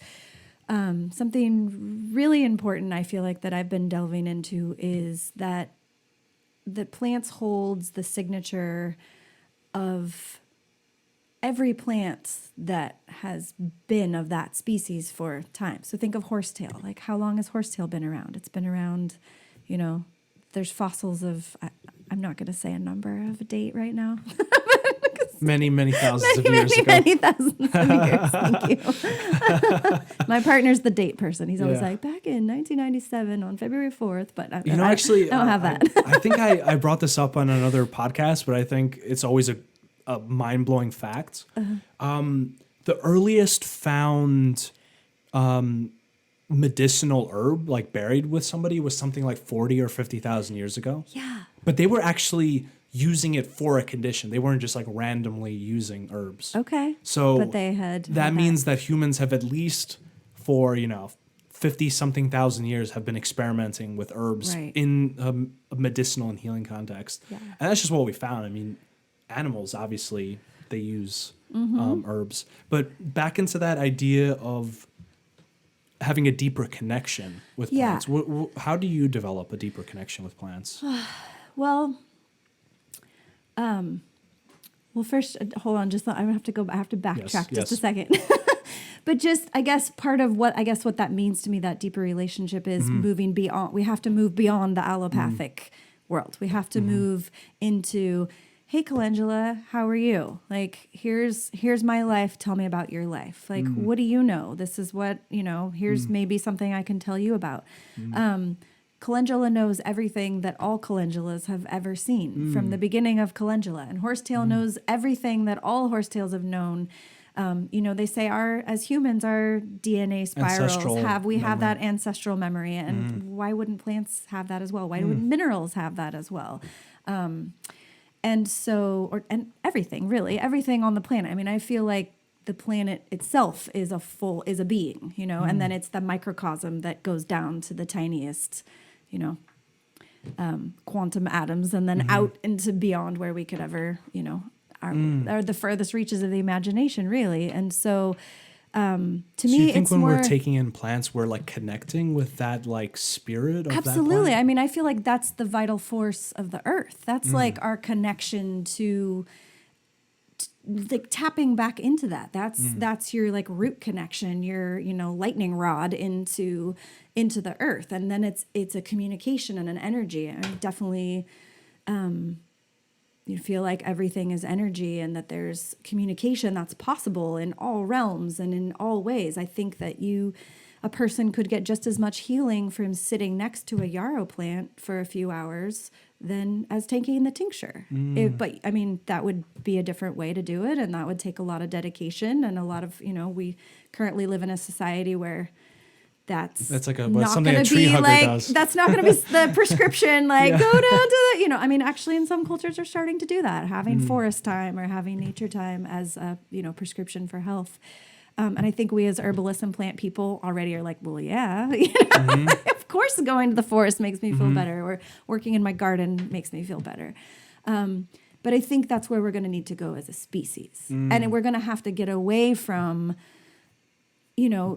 something really important I feel like that I've been delving into is that the plants holds the signature of every plant that has been of that species for time. So think of horsetail. Like, how long has horsetail been around? It's been around, there's fossils of, I'm not going to say a number of a date right now. many thousands of years ago. Many thousands of years. Thank you. My partner's the date person. He's always like, back in 1997 on February 4th, but I don't have that. I think I brought this up on another podcast, but I think it's always a mind-blowing fact. The earliest found medicinal herb, like buried with somebody, was something like 40 or 50,000 years ago. Yeah. But they were actually using it for a condition. They weren't just like randomly using herbs. Okay. So but they had that means that humans have, at least for, 50-something thousand years have been experimenting with herbs in a medicinal and healing context. Yeah. And that's just what we found. I mean, animals, obviously, they use herbs. But back into that idea of having a deeper connection with plants. How do you develop a deeper connection with plants? Well, first, hold on. I have to backtrack just a second. But just, I guess, part of what that means to me, that deeper relationship is moving beyond. We have to move beyond the allopathic world. We have to move into, hey, Calendula, how are you? Like, here's my life. Tell me about your life. Like, what do you know? This is what, here's maybe something I can tell you about. Calendula knows everything that all calendulas have ever seen from the beginning of calendula. And horsetail knows everything that all horsetails have known. They say as humans, our DNA spirals have that ancestral memory. And why wouldn't plants have that as well? Why would minerals have that as well? And everything, really, everything on the planet. I mean, I feel like the planet itself is a being, and then it's the microcosm that goes down to the tiniest, quantum atoms, and then out into beyond where we could ever, are the furthest reaches of the imagination, really. And so, to me, you think when we're taking in plants, we're like connecting with that like spirit of absolutely. that plant? I mean, I feel like that's the vital force of the earth. That's like our connection to like tapping back into that. That's your like root connection, your lightning rod into the earth, and then it's a communication and an energy. I definitely you feel like everything is energy, and that there's communication that's possible in all realms and in all ways. I think that a person could get just as much healing from sitting next to a yarrow plant for a few hours than as taking the tincture. But I mean, that would be a different way to do it, and that would take a lot of dedication and a lot of, we currently live in a society where that's like something a tree hugger does. That's not going to be the prescription. Like go down to the, I mean, actually, in some cultures are starting to do that, having forest time or having nature time as a prescription for health. And I think we as herbalists and plant people already are like, well, yeah, of course, going to the forest makes me feel better, or working in my garden makes me feel better. But I think that's where we're going to need to go as a species, and we're going to have to get away from.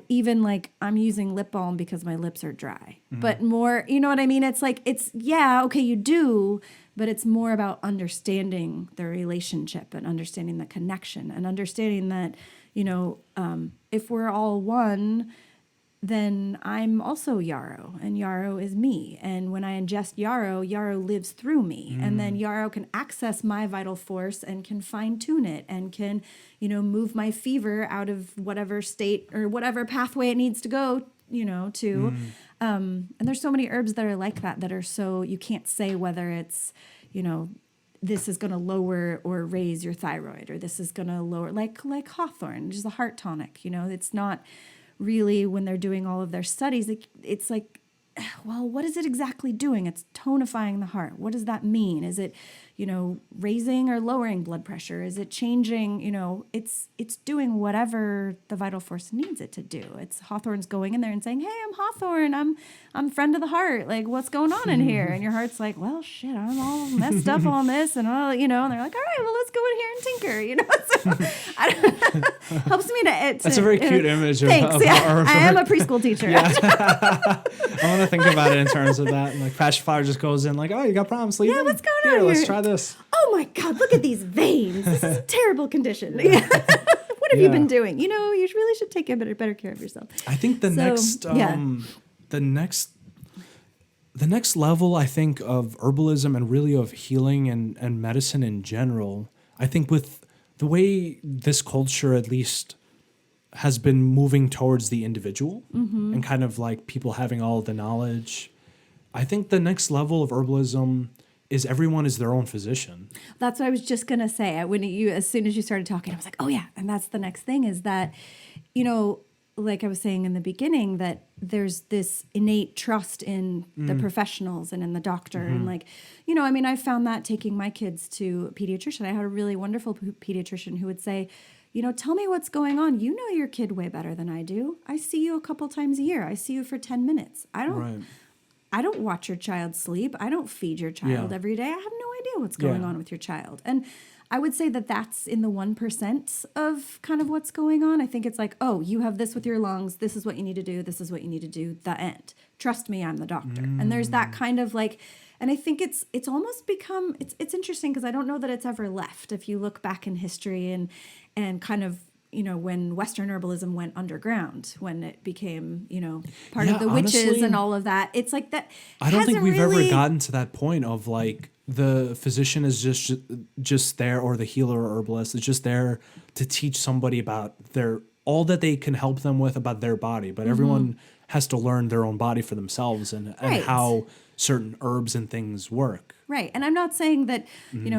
Even like I'm using lip balm because my lips are dry, but more, you know what I mean? It's like, okay, you do, but it's more about understanding the relationship and understanding the connection and understanding that, if we're all one, then I'm also yarrow, and yarrow is me. And when I ingest yarrow, yarrow lives through me. And then yarrow can access my vital force and can fine tune it and can, move my fever out of whatever state or whatever pathway it needs to go, to. And there's so many herbs that are like that are so, you can't say whether it's, this is going to lower or raise your thyroid, or this is going to lower, like hawthorn, which is a heart tonic. It's not really, when they're doing all of their studies, it's like, well, what is it exactly doing? It's tonifying the heart. What does that mean? Is it, raising or lowering blood pressure? Is it changing, it's doing whatever the vital force needs it to do. It's Hawthorne's going in there and saying, hey, I'm Hawthorne. I'm friend of the heart. Like, what's going on in here? And your heart's like, well, shit, I'm all messed up on this. And all, and they're like, all right, well, let's go in here and tinker, So helps me to that's a very cute image. Thanks. I am a preschool teacher. I want to think about it in terms of that. And like Passion Flower just goes in like, oh, you got problems sleeping? Yeah, what's going on here? Let's try this. Oh my God, look at these veins. This is a terrible condition. What have you been doing? You really should take better care of yourself. I think the next level, I think, of herbalism and really of healing and medicine in general, I think with the way this culture at least has been moving towards the individual and kind of like people having all the knowledge, I think the next level of herbalism is everyone is their own physician. That's what I was just going to say. As soon as you started talking, I was like, oh yeah. And that's the next thing is that, like I was saying in the beginning, that there's this innate trust in the professionals and in the doctor. And like, I found that taking my kids to a pediatrician. I had a really wonderful pediatrician who would say, tell me what's going on. You know your kid way better than I do. I see you a couple times a year. I see you for 10 minutes. I don't watch your child sleep. I don't feed your child every day. I have no idea what's going on with your child. And I would say that that's in the 1% of kind of what's going on. I think it's like, oh, you have this with your lungs. This is what you need to do. This is what you need to do. The end. Trust me, I'm the doctor. And there's that kind of like, and I think it's almost become, it's interesting because I don't know that it's ever left. If you look back in history and kind of, when Western herbalism went underground, when it became, part of the witches honestly, and all of that, it's like that. I don't think we've ever gotten to that point of like the physician is just there, or the healer or herbalist is just there to teach somebody about all that they can help them with about their body. But everyone has to learn their own body for themselves and how certain herbs and things work. Right. And I'm not saying that,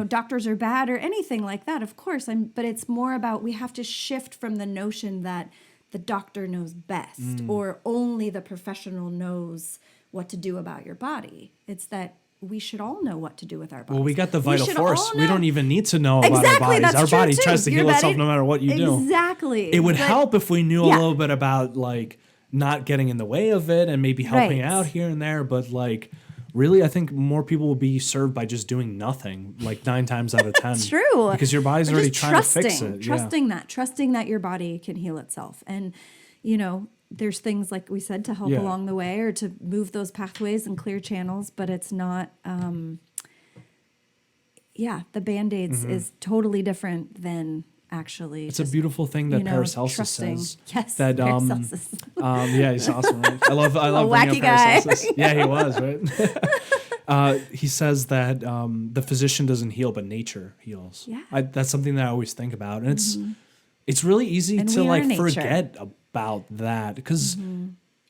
doctors are bad or anything like that, of course. But it's more about we have to shift from the notion that the doctor knows best or only the professional knows what to do about your body. It's that we should all know what to do with our bodies. Well, we got the vital force. We don't even need to know about our bodies. Our body tries to heal itself no matter what you do. Exactly. It would help if we knew a little bit about like not getting in the way of it and maybe helping out here and there. But like, really, I think more people will be served by just doing nothing, like 9 times out of 10. It's true. Because your body's already trying to fix it. Trusting that your body can heal itself. And, there's things like we said to help along the way or to move those pathways and clear channels, but it's not, the Band-Aids is totally different than actually. It's a beautiful thing that Paracelsus says. Yes, that, Paracelsus. He's awesome. Right? I love wacky Paracelsus. guy. Yeah, he was, right? He says that the physician doesn't heal, but nature heals. Yeah. That's something that I always think about. And it's really easy to like forget about that because,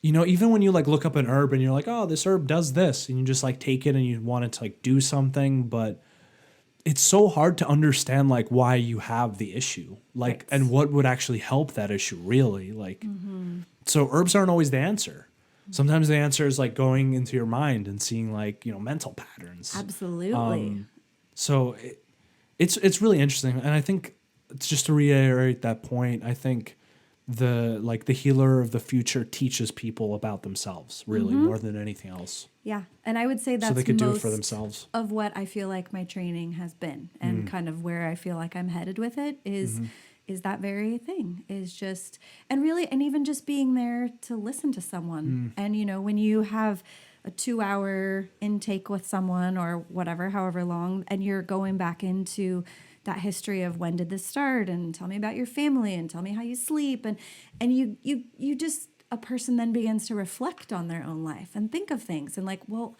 even when you like look up an herb and you're like, oh, this herb does this, and you just like take it and you want it to like do something, but it's so hard to understand like why you have the issue, like, and what would actually help that issue really. Like, so herbs aren't always the answer. Sometimes the answer is like going into your mind and seeing like, mental patterns. Absolutely. So it's really interesting. And I think just to reiterate that point, I think the healer of the future teaches people about themselves really more than anything else. Yeah. And I would say that's so they could do it for themselves. Of what I feel like my training has been and kind of where I feel like I'm headed with it is that very thing is just, and even just being there to listen to someone. And, when you have a 2-hour intake with someone or whatever, however long, and you're going back into that history of when did this start and tell me about your family and tell me how you sleep. And you just, a person then begins to reflect on their own life and think of things and like, well,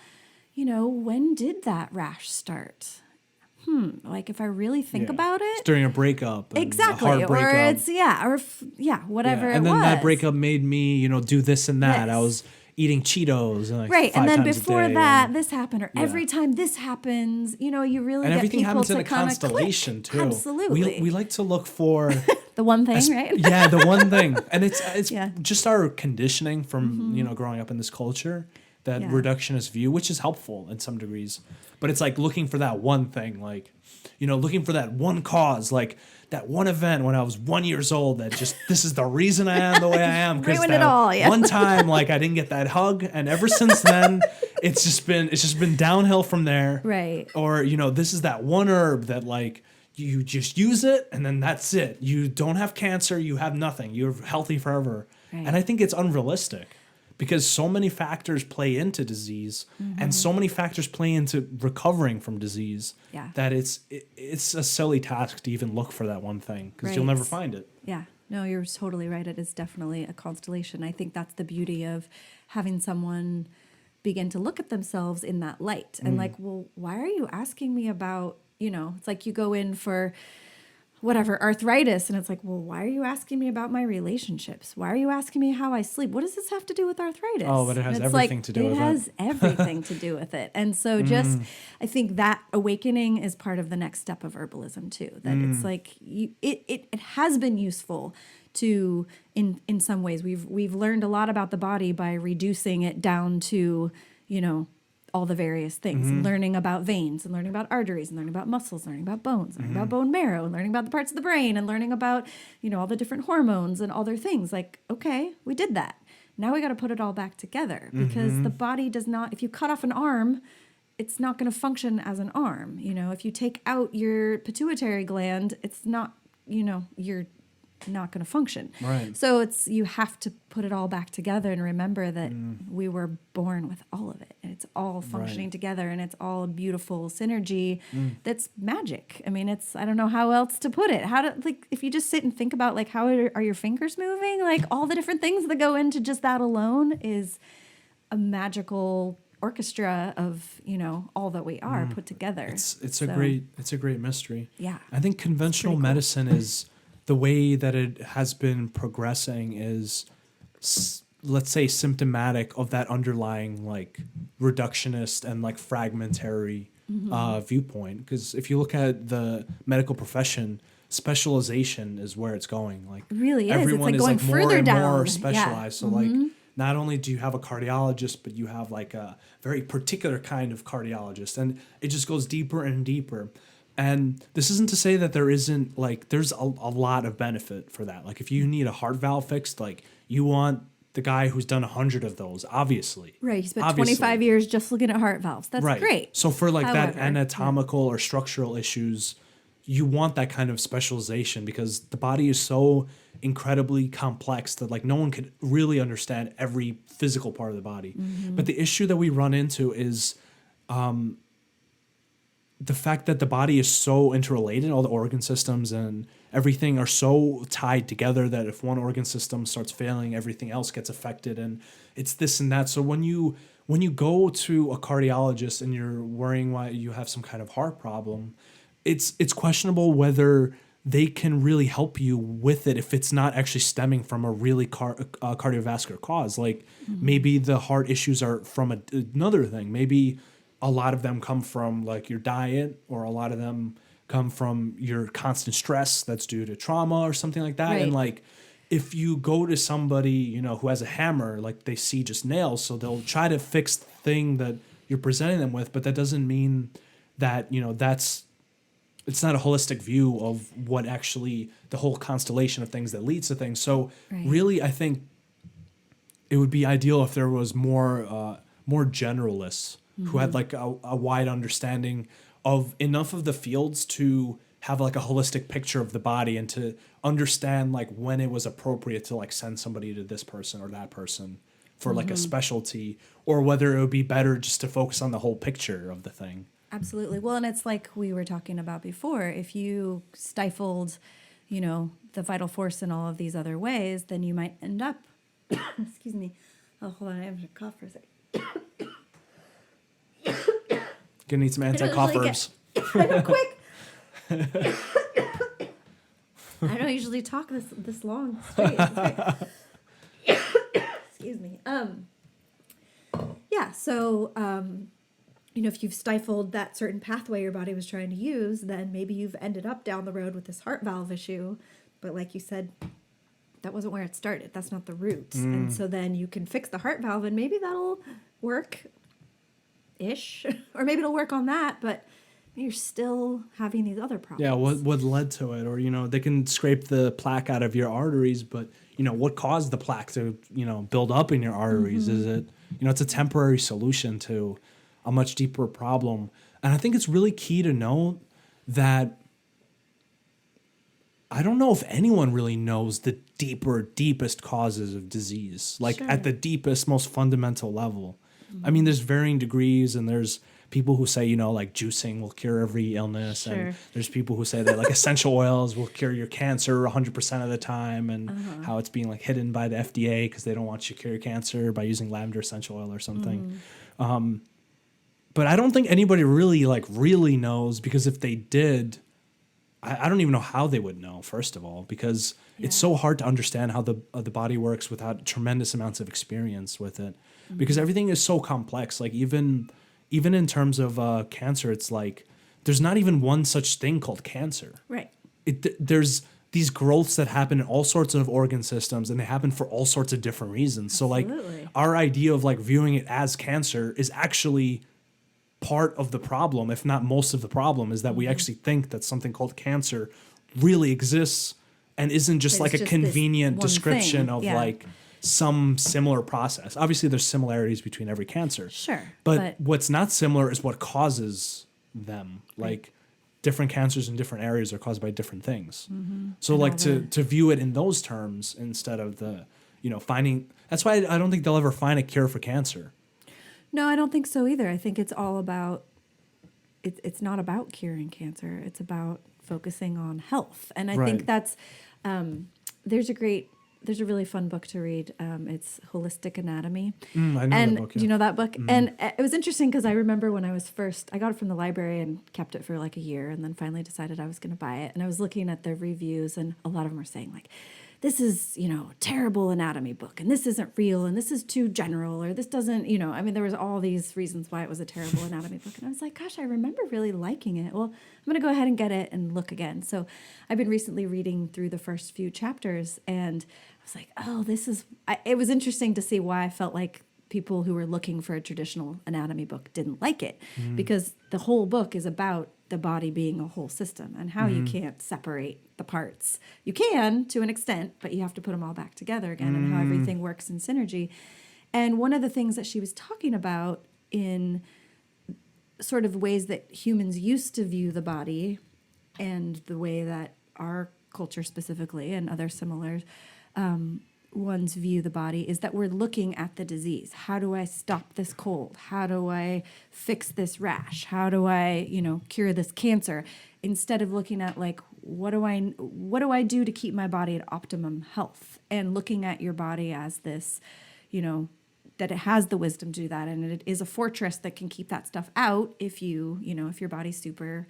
when did that rash start? Like if I really think about it. It's during a breakup. Exactly. A hard breakup. Or it's, whatever it was. And then that breakup made me, do this and that. I was eating Cheetos. And like and then before that, this happened. Or every time this happens, you really and get everything people happens to in a constellation click. too. Absolutely. We like to look for the one thing, right? Yeah, the one thing. And it's just our conditioning from, growing up in this culture, that reductionist view, which is helpful in some degrees. But it's like looking for that one thing, like, looking for that one cause, like that one event when I was 1 year old that just, this is the reason I am the way I am. Ruined it all, one time, like I didn't get that hug. And ever since then, it's just been downhill from there. Right. Or, this is that one herb that like, you just use it and then that's it. You don't have cancer. You have nothing. You're healthy forever. Right. And I think it's unrealistic. Because so many factors play into disease and so many factors play into recovering from disease that it's a silly task to even look for that one thing because you'll never find it. Yeah. No, you're totally right. It is definitely a constellation. I think that's the beauty of having someone begin to look at themselves in that light and like, well, why are you asking me about, it's like you go in for whatever, arthritis. And it's like, well, why are you asking me about my relationships? Why are you asking me how I sleep? What does this have to do with arthritis? Oh, but it has everything to do with it. It has everything to do with it. And so I think that awakening is part of the next step of herbalism too. That it's like, it has been useful to, in some ways, we've learned a lot about the body by reducing it down to, all the various things, and learning about veins and learning about arteries and learning about muscles, learning about bones, learning about bone marrow and learning about the parts of the brain and learning about, all the different hormones and all their things. Like, okay, we did that. Now we got to put it all back together because the body does not, if you cut off an arm, it's not going to function as an arm. If you take out your pituitary gland, it's not, you're not going to function. Right. So you have to put it all back together and remember that we were born with all of it, and it's all functioning together, and it's all a beautiful synergy that's magic. I mean, I don't know how else to put it. If you just sit and think about like how are your fingers moving, like all the different things that go into just that alone is a magical orchestra of all that we are put together. It's a great mystery. Yeah. I think conventional medicine is the way that it has been progressing is, let's say, symptomatic of that underlying like reductionist and like fragmentary viewpoint. Because if you look at the medical profession, specialization is where it's going. Like it really is. Everyone it's like is going like more further and down. more specialized. So like not only do you have a cardiologist, but you have like a very particular kind of cardiologist, and it just goes deeper and deeper. And this isn't to say that there isn't like there's a lot of benefit for that. Like if you need a heart valve fixed, like you want the guy who's done 100 of those, obviously. Right. He spent 25 years just looking at heart valves. That's right. great. So for like that anatomical or structural issues, you want that kind of specialization because the body is so incredibly complex that like no one could really understand every physical part of the body. But the issue that we run into is the fact that the body is so interrelated, all the organ systems and everything are so tied together that if one organ system starts failing, everything else gets affected, and it's this and that. So when you go to a cardiologist and you're worrying why you have some kind of heart problem, it's questionable whether they can really help you with it if it's not actually stemming from a really cardiovascular cause. Like maybe the heart issues are from another thing. Maybe a lot of them come from like your diet, or a lot of them come from your constant stress that's due to trauma or something like that. Right. And like, if you go to somebody, who has a hammer, like they see just nails, so they'll try to fix the thing that you're presenting them with, but that doesn't mean that, it's not a holistic view of what actually the whole constellation of things that leads to things. So really, I think it would be ideal if there was more generalists who had like a wide understanding of enough of the fields to have like a holistic picture of the body and to understand like when it was appropriate to like send somebody to this person or that person for like a specialty, or whether it would be better just to focus on the whole picture of the thing. Absolutely. Well, and it's like we were talking about before, if you stifled, the vital force in all of these other ways, then you might end up, excuse me. Oh, hold on. I have to cough for a second. Gonna need some anti-cough herbs. I know, quick. I don't usually talk this long straight. Excuse me. Yeah. So, if you've stifled that certain pathway your body was trying to use, then maybe you've ended up down the road with this heart valve issue. But like you said, that wasn't where it started. That's not the root. And so then you can fix the heart valve, and maybe that'll work. Ish, or maybe it'll work on that, but you're still having these other problems. Yeah, what led to it, or they can scrape the plaque out of your arteries, but what caused the plaque to build up in your arteries? Is it it's a temporary solution to a much deeper problem, and I think it's really key to know that I don't know if anyone really knows the deepest causes of disease, like at the deepest, most fundamental level. I mean, there's varying degrees, and there's people who say, like juicing will cure every illness. And there's people who say that like essential oils will cure your cancer 100% of the time, and how it's being like hidden by the FDA because they don't want you to cure cancer by using lavender essential oil or something. But I don't think anybody really knows, because if they did, I don't even know how they would know, first of all, because it's so hard to understand how the body works without tremendous amounts of experience with it. Because everything is so complex. Like even in terms of cancer, it's like there's not even one such thing called cancer. Right. There's these growths that happen in all sorts of organ systems, and they happen for all sorts of different reasons. Absolutely. So like our idea of like viewing it as cancer is actually part of the problem, if not most of the problem, is that we actually think that something called cancer really exists and isn't just like a convenient description of like some similar process. Obviously, there's similarities between every cancer. Sure. But what's not similar is what causes them. Like different cancers in different areas are caused by different things. So like to view it in those terms instead of the, finding, that's why I don't think they'll ever find a cure for cancer. No, I don't think so either. I think it's all about, it's not about curing cancer. It's about focusing on health. And I think that's, there's a really fun book to read. It's Holistic Anatomy. I know that book. Do you know that book? And it was interesting because I remember when I got it from the library and kept it for like a year and then finally decided I was going to buy it. And I was looking at the reviews and a lot of them were saying like, this is, terrible anatomy book and this isn't real and this is too general or this doesn't, there was all these reasons why it was a terrible anatomy book. And I was like, gosh, I remember really liking it. Well, I'm going to go ahead and get it and look again. So I've been recently reading through the first few chapters and I was like, oh, it was interesting to see why I felt like people who were looking for a traditional anatomy book didn't like it because the whole book is about the body being a whole system and how you can't separate the parts. You can to an extent, but you have to put them all back together again and how everything works in synergy. And one of the things that she was talking about in sort of ways that humans used to view the body and the way that our culture specifically and other similar ones view the body is that we're looking at the disease. How do I stop this cold? How do I fix this rash? How do I, cure this cancer? Instead of looking at like, what do I do to keep my body at optimum health? And looking at your body as this, that it has the wisdom to do that. And it is a fortress that can keep that stuff out if if your body's super...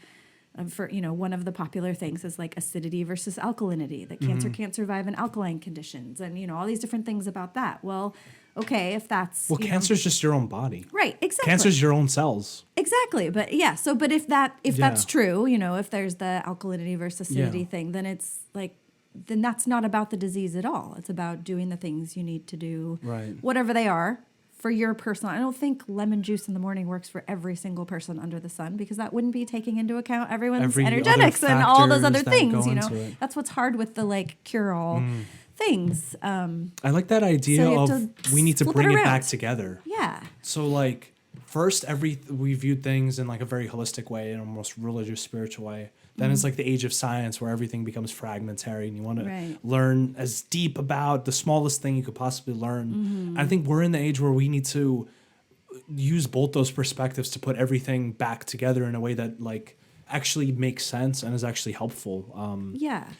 one of the popular things is like acidity versus alkalinity, that cancer can't survive in alkaline conditions and, all these different things about that. Well, okay, if that's... Well, cancer's just your own body. Right, exactly. Cancer's your own cells. Exactly. But yeah, but if that's true, if there's the alkalinity versus acidity thing, then it's like, then that's not about the disease at all. It's about doing the things you need to do, whatever they are, for your personal. I don't think lemon juice in the morning works for every single person under the sun because that wouldn't be taking into account everyone's energetics and all those other things. That's what's hard with the like cure-all things. I like that idea of we need to bring it back together. Yeah. So like first, we viewed things in like a very holistic way, in a almost religious, spiritual way. Then it's like the age of science where everything becomes fragmentary and you want to learn as deep about the smallest thing you could possibly learn. I think we're in the age where we need to use both those perspectives to put everything back together in a way that like actually makes sense and is actually helpful.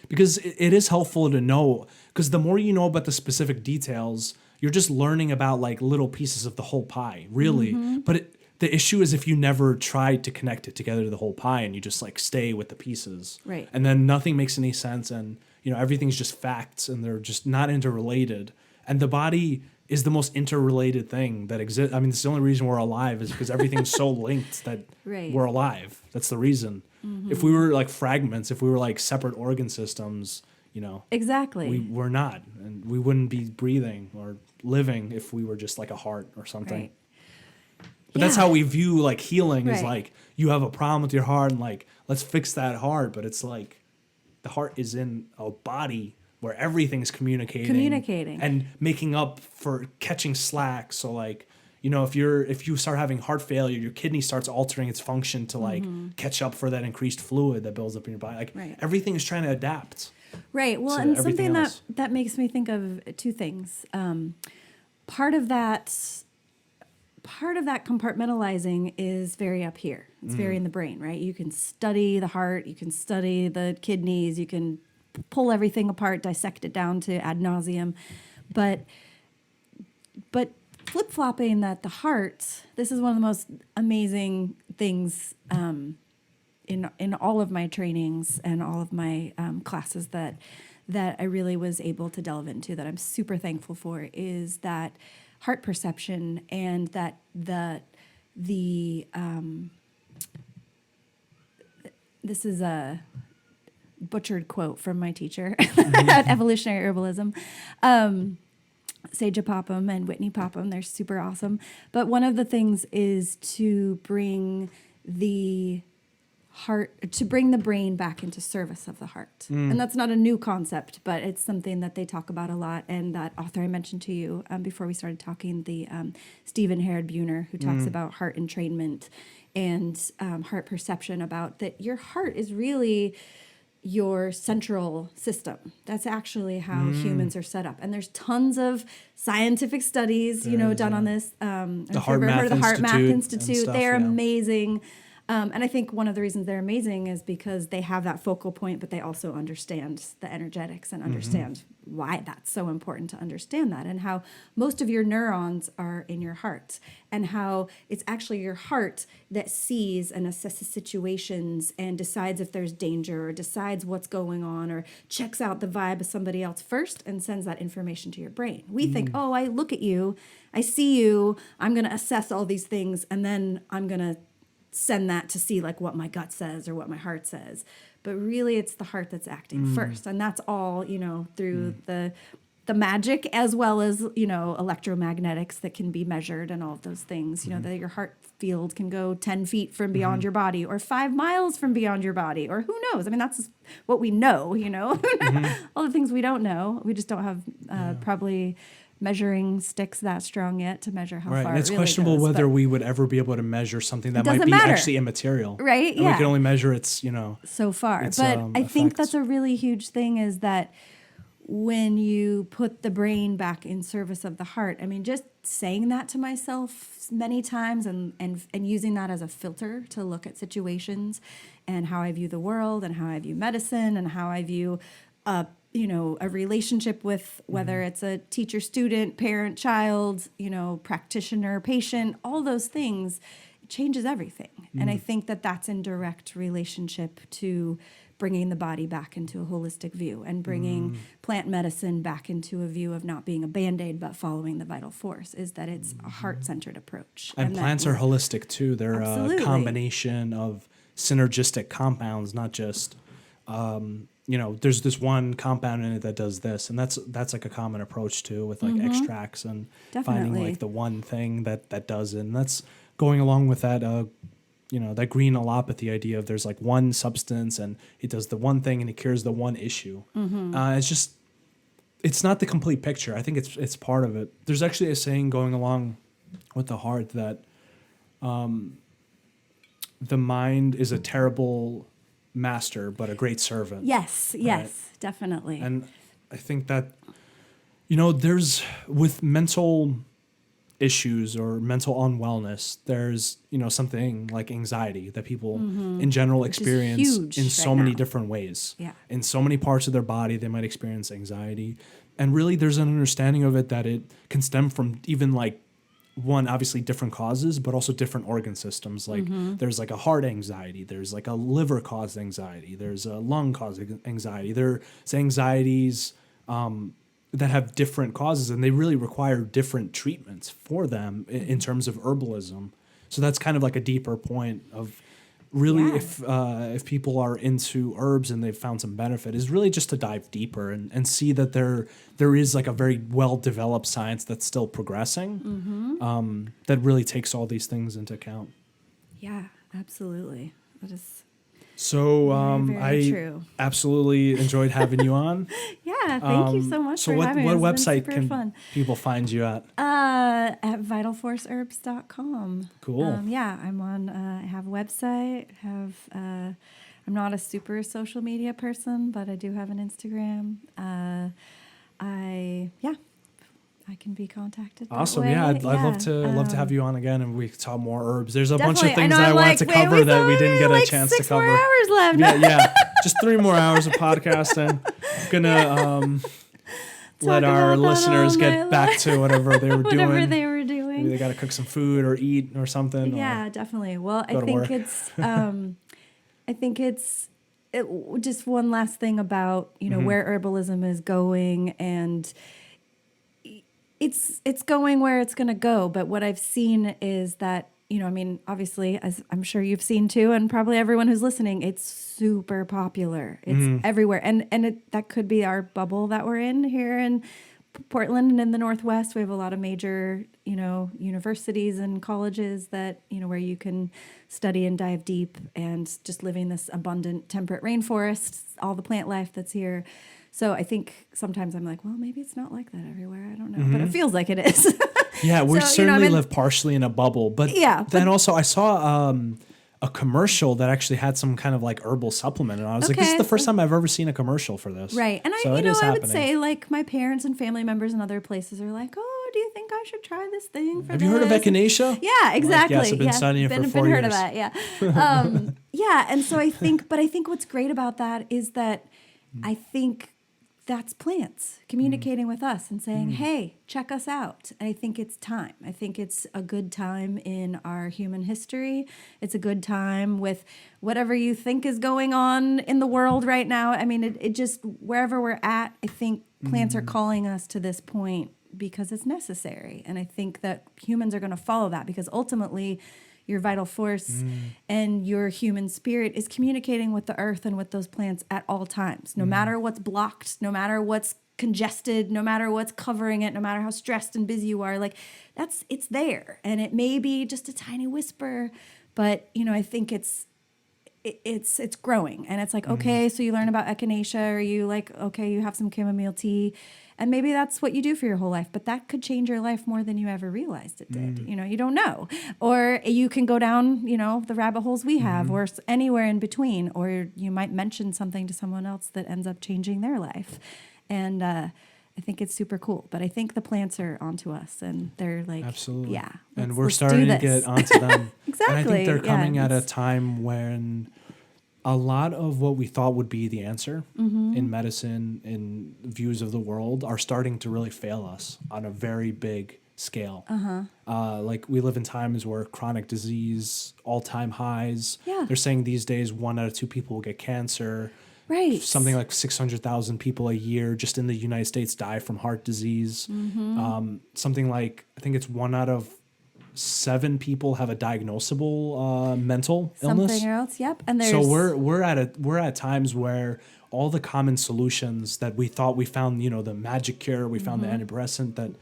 Because it is helpful to know, because the more you know about the specific details, you're just learning about like little pieces of the whole pie, really. But the issue is if you never tried to connect it together to the whole pie and you just like stay with the pieces. Right. And then nothing makes any sense and, everything's just facts and they're just not interrelated. And the body is the most interrelated thing that exists. I mean, it's the only reason we're alive is because everything's so linked that we're alive. That's the reason. If we were like fragments, if we were like separate organ systems, Exactly. we're not. And we wouldn't be breathing or living if we were just like a heart or something. Right. But that's how we view like healing is like you have a problem with your heart and like let's fix that heart. But it's like the heart is in a body where everything is communicating and making up for catching slack. So like, if you start having heart failure, your kidney starts altering its function to like catch up for that increased fluid that builds up in your body. Like everything is trying to adapt. Right. Well, and something that makes me think of two things. Part of that compartmentalizing is very up here. It's very in the brain, right? You can study the heart, you can study the kidneys, you can pull everything apart, dissect it down to ad nauseum. But flip-flopping that the heart, this is one of the most amazing things in all of my trainings and all of my classes that I really was able to delve into, that I'm super thankful for, is that heart perception and that this is a butchered quote from my teacher at Evolutionary Herbalism. Saja Popham and Whitney Popham. They're super awesome. But one of the things is to bring the brain back into service of the heart. And that's not a new concept, but it's something that they talk about a lot. And that author I mentioned to you before we started talking, the Stephen Hared Buhner, who talks about heart entrainment and heart perception, about that your heart is really your central system. That's actually how humans are set up. And there's tons of scientific studies, done on this. The Heart Math Institute. They're amazing. And I think one of the reasons they're amazing is because they have that focal point, but they also understand the energetics and understand why that's so important to understand that, and how most of your neurons are in your heart, and how it's actually your heart that sees and assesses situations and decides if there's danger, or decides what's going on, or checks out the vibe of somebody else first and sends that information to your brain. We think, oh, I look at you, I see you, I'm going to assess all these things, and then I'm going to send that to see like what my gut says or what my heart says. But really it's the heart that's acting first. And that's all, through the magic, as well as, electromagnetics that can be measured and all of those things, that your heart field can go 10 feet from beyond your body, or 5 miles from beyond your body, or who knows? I mean, that's what we know, all the things we don't know. We just don't have probably measuring sticks that strong yet to measure how far and it's it really questionable goes, whether we would ever be able to measure something that might be matter. actually immaterial. Right? And we can only measure its, so far. its, But I think effects. that's a really huge thing, is that when you put the brain back in service of the heart, I mean, just saying that to myself many times and using that as a filter to look at situations and how I view the world and how I view medicine and how I view a relationship with, whether it's a teacher, student, parent, child, practitioner, patient, all those things, it changes everything. And I think that that's in direct relationship to bringing the body back into a holistic view and bringing plant medicine back into a view of not being a Band-Aid, but following the vital force, is that it's a heart-centered approach. And plants are holistic too. They're Absolutely. a combination of synergistic compounds, not just there's this one compound in it that does this, and that's like a common approach too, with like extracts and finding like the one thing that does it. And that's going along with that that green allopathy idea of there's like one substance and it does the one thing and it cures the one issue. It's not the complete picture. I think it's part of it. There's actually a saying going along with the heart that the mind is a terrible master, but a great servant. Yes, definitely. And I think that, there's, with mental issues or mental unwellness, there's, something like anxiety that people in general experience in so many different ways. Yeah. In so many parts of their body, they might experience anxiety. And really, there's an understanding of it that it can stem from even like one, obviously different causes, but also different organ systems. Like there's like a heart anxiety, there's like a liver caused anxiety, there's a lung caused anxiety. There's anxieties that have different causes, and they really require different treatments for them in terms of herbalism. So that's kind of like a deeper point of really, if people are into herbs and they've found some benefit, is really just to dive deeper and see that there is like a very well-developed science that's still progressing, that really takes all these things into account. Yeah, absolutely. That is so very I true. Absolutely enjoyed having you on. Yeah, thank you so much for having me. So what It's been website super can fun. people find you at? At vitalforceherbs.com. Cool. I'm on, I have a website, I'm not a super social media person, but I do have an Instagram. I can be contacted. Awesome. That way. Yeah, I'd love to have you on again, and we could talk more herbs. There's a bunch of Definitely. things that I wanted to cover that we didn't get a chance to cover. 6 more hours left. Yeah. Just 3 more hours of podcasting. Gonna let our listeners get back to whatever they were doing. Whatever they were doing. Maybe they got to cook some food or eat or something. Yeah, definitely. Well, I think it's just one last thing about where herbalism is going, and it's going where it's going to go. But what I've seen is that, obviously, as I'm sure you've seen too, and probably everyone who's listening, it's super popular. It's everywhere. And that could be our bubble that we're in here in Portland and in the Northwest, we have a lot of major, universities and colleges that, where you can study and dive deep, and just living this abundant temperate rainforest, all the plant life that's here. So I think sometimes I'm like, well, maybe it's not like that everywhere. I don't know, but it feels like it is. Yeah, we So, certainly live partially in a bubble. But then also I saw a commercial that actually had some kind of like herbal supplement. And I was like, this is the first time I've ever seen a commercial for this. Right. And so I would say like my parents and family members in other places are like, oh, do you think I should try this thing? Have you heard of echinacea? Yeah, exactly. Like, yes, I've been studying it for 4 years. Heard of that, yeah. Yeah, and so I think what's great about that is that I think that's plants communicating with us and saying, hey, check us out. And I think it's time. I think it's a good time in our human history. It's a good time with whatever you think is going on in the world right now. I mean, it just, wherever we're at, I think plants are calling us to this point because it's necessary. And I think that humans are going to follow that, because ultimately your vital force and your human spirit is communicating with the earth and with those plants at all times, no matter what's blocked, no matter what's congested, no matter what's covering it, no matter how stressed and busy you are. Like, it's there. And it may be just a tiny whisper, but I think it's growing. And it's like, okay, so you learn about echinacea, or you you have some chamomile tea, and maybe that's what you do for your whole life, but that could change your life more than you ever realized it did. You don't know. Or you can go down, the rabbit holes we have, or anywhere in between, or you might mention something to someone else that ends up changing their life. And I think it's super cool. But I think the plants are onto us, and they're like, absolutely. Yeah. And we're starting to get onto them. Exactly. And I think they're coming at a time when a lot of what we thought would be the answer in medicine, in views of the world, are starting to really fail us on a very big scale. Like, we live in times where chronic disease, all-time highs. Yeah. They're saying these days 1 out of 2 people will get cancer. Right. Something like 600,000 people a year just in the United States die from heart disease. Something like, I think it's 1 out of 7 people have a diagnosable mental illness. Something else, yep. And there's so we're at times where all the common solutions that we thought we found, the magic cure, we found the antidepressant that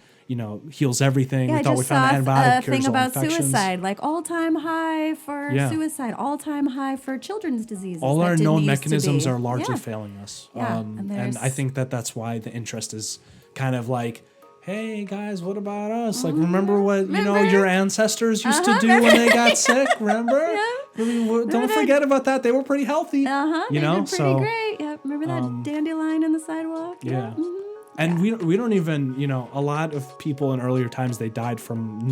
heals everything. Yeah, we thought we found the antibiotic cures thing all about infections. Suicide, like all-time high for suicide, all-time high for children's diseases. All our known mechanisms are largely failing us. Yeah, and I think that's why the interest is kind of like, hey guys, what about us? Like, remember what your ancestors used to do when they got sick? Remember? Don't forget about that. They were pretty healthy. They did pretty great. Yeah, remember that dandelion in the sidewalk? Yeah. And we don't even, a lot of people in earlier times, they died from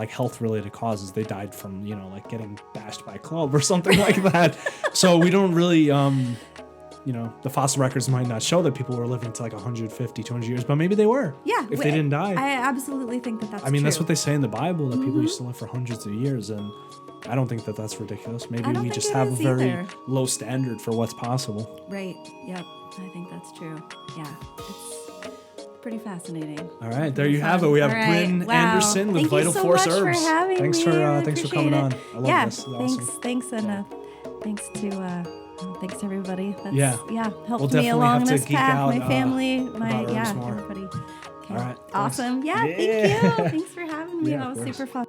health related causes. They died from, getting bashed by a club or something like that. So we don't really, the fossil records might not show that people were living to like 150, 200 years, but maybe they were. Yeah. If they didn't die. I absolutely think that's true. That's what they say in the Bible, that people used to live for hundreds of years. And I don't think that's ridiculous. Maybe we just have a very low standard for what's possible. Right. Yep. I think that's true. Yeah. It's pretty fascinating. All right. There you have it. We have Bryn Anderson with Vital Force Herbs. Thank you so much for having me. Thanks for coming on. I love this. Thanks. And thanks to everybody. That's, helped we'll me along this path. Out, my family, everybody. Okay. All right. Awesome. Thanks. Thank you. Thanks for having me. That was super fun.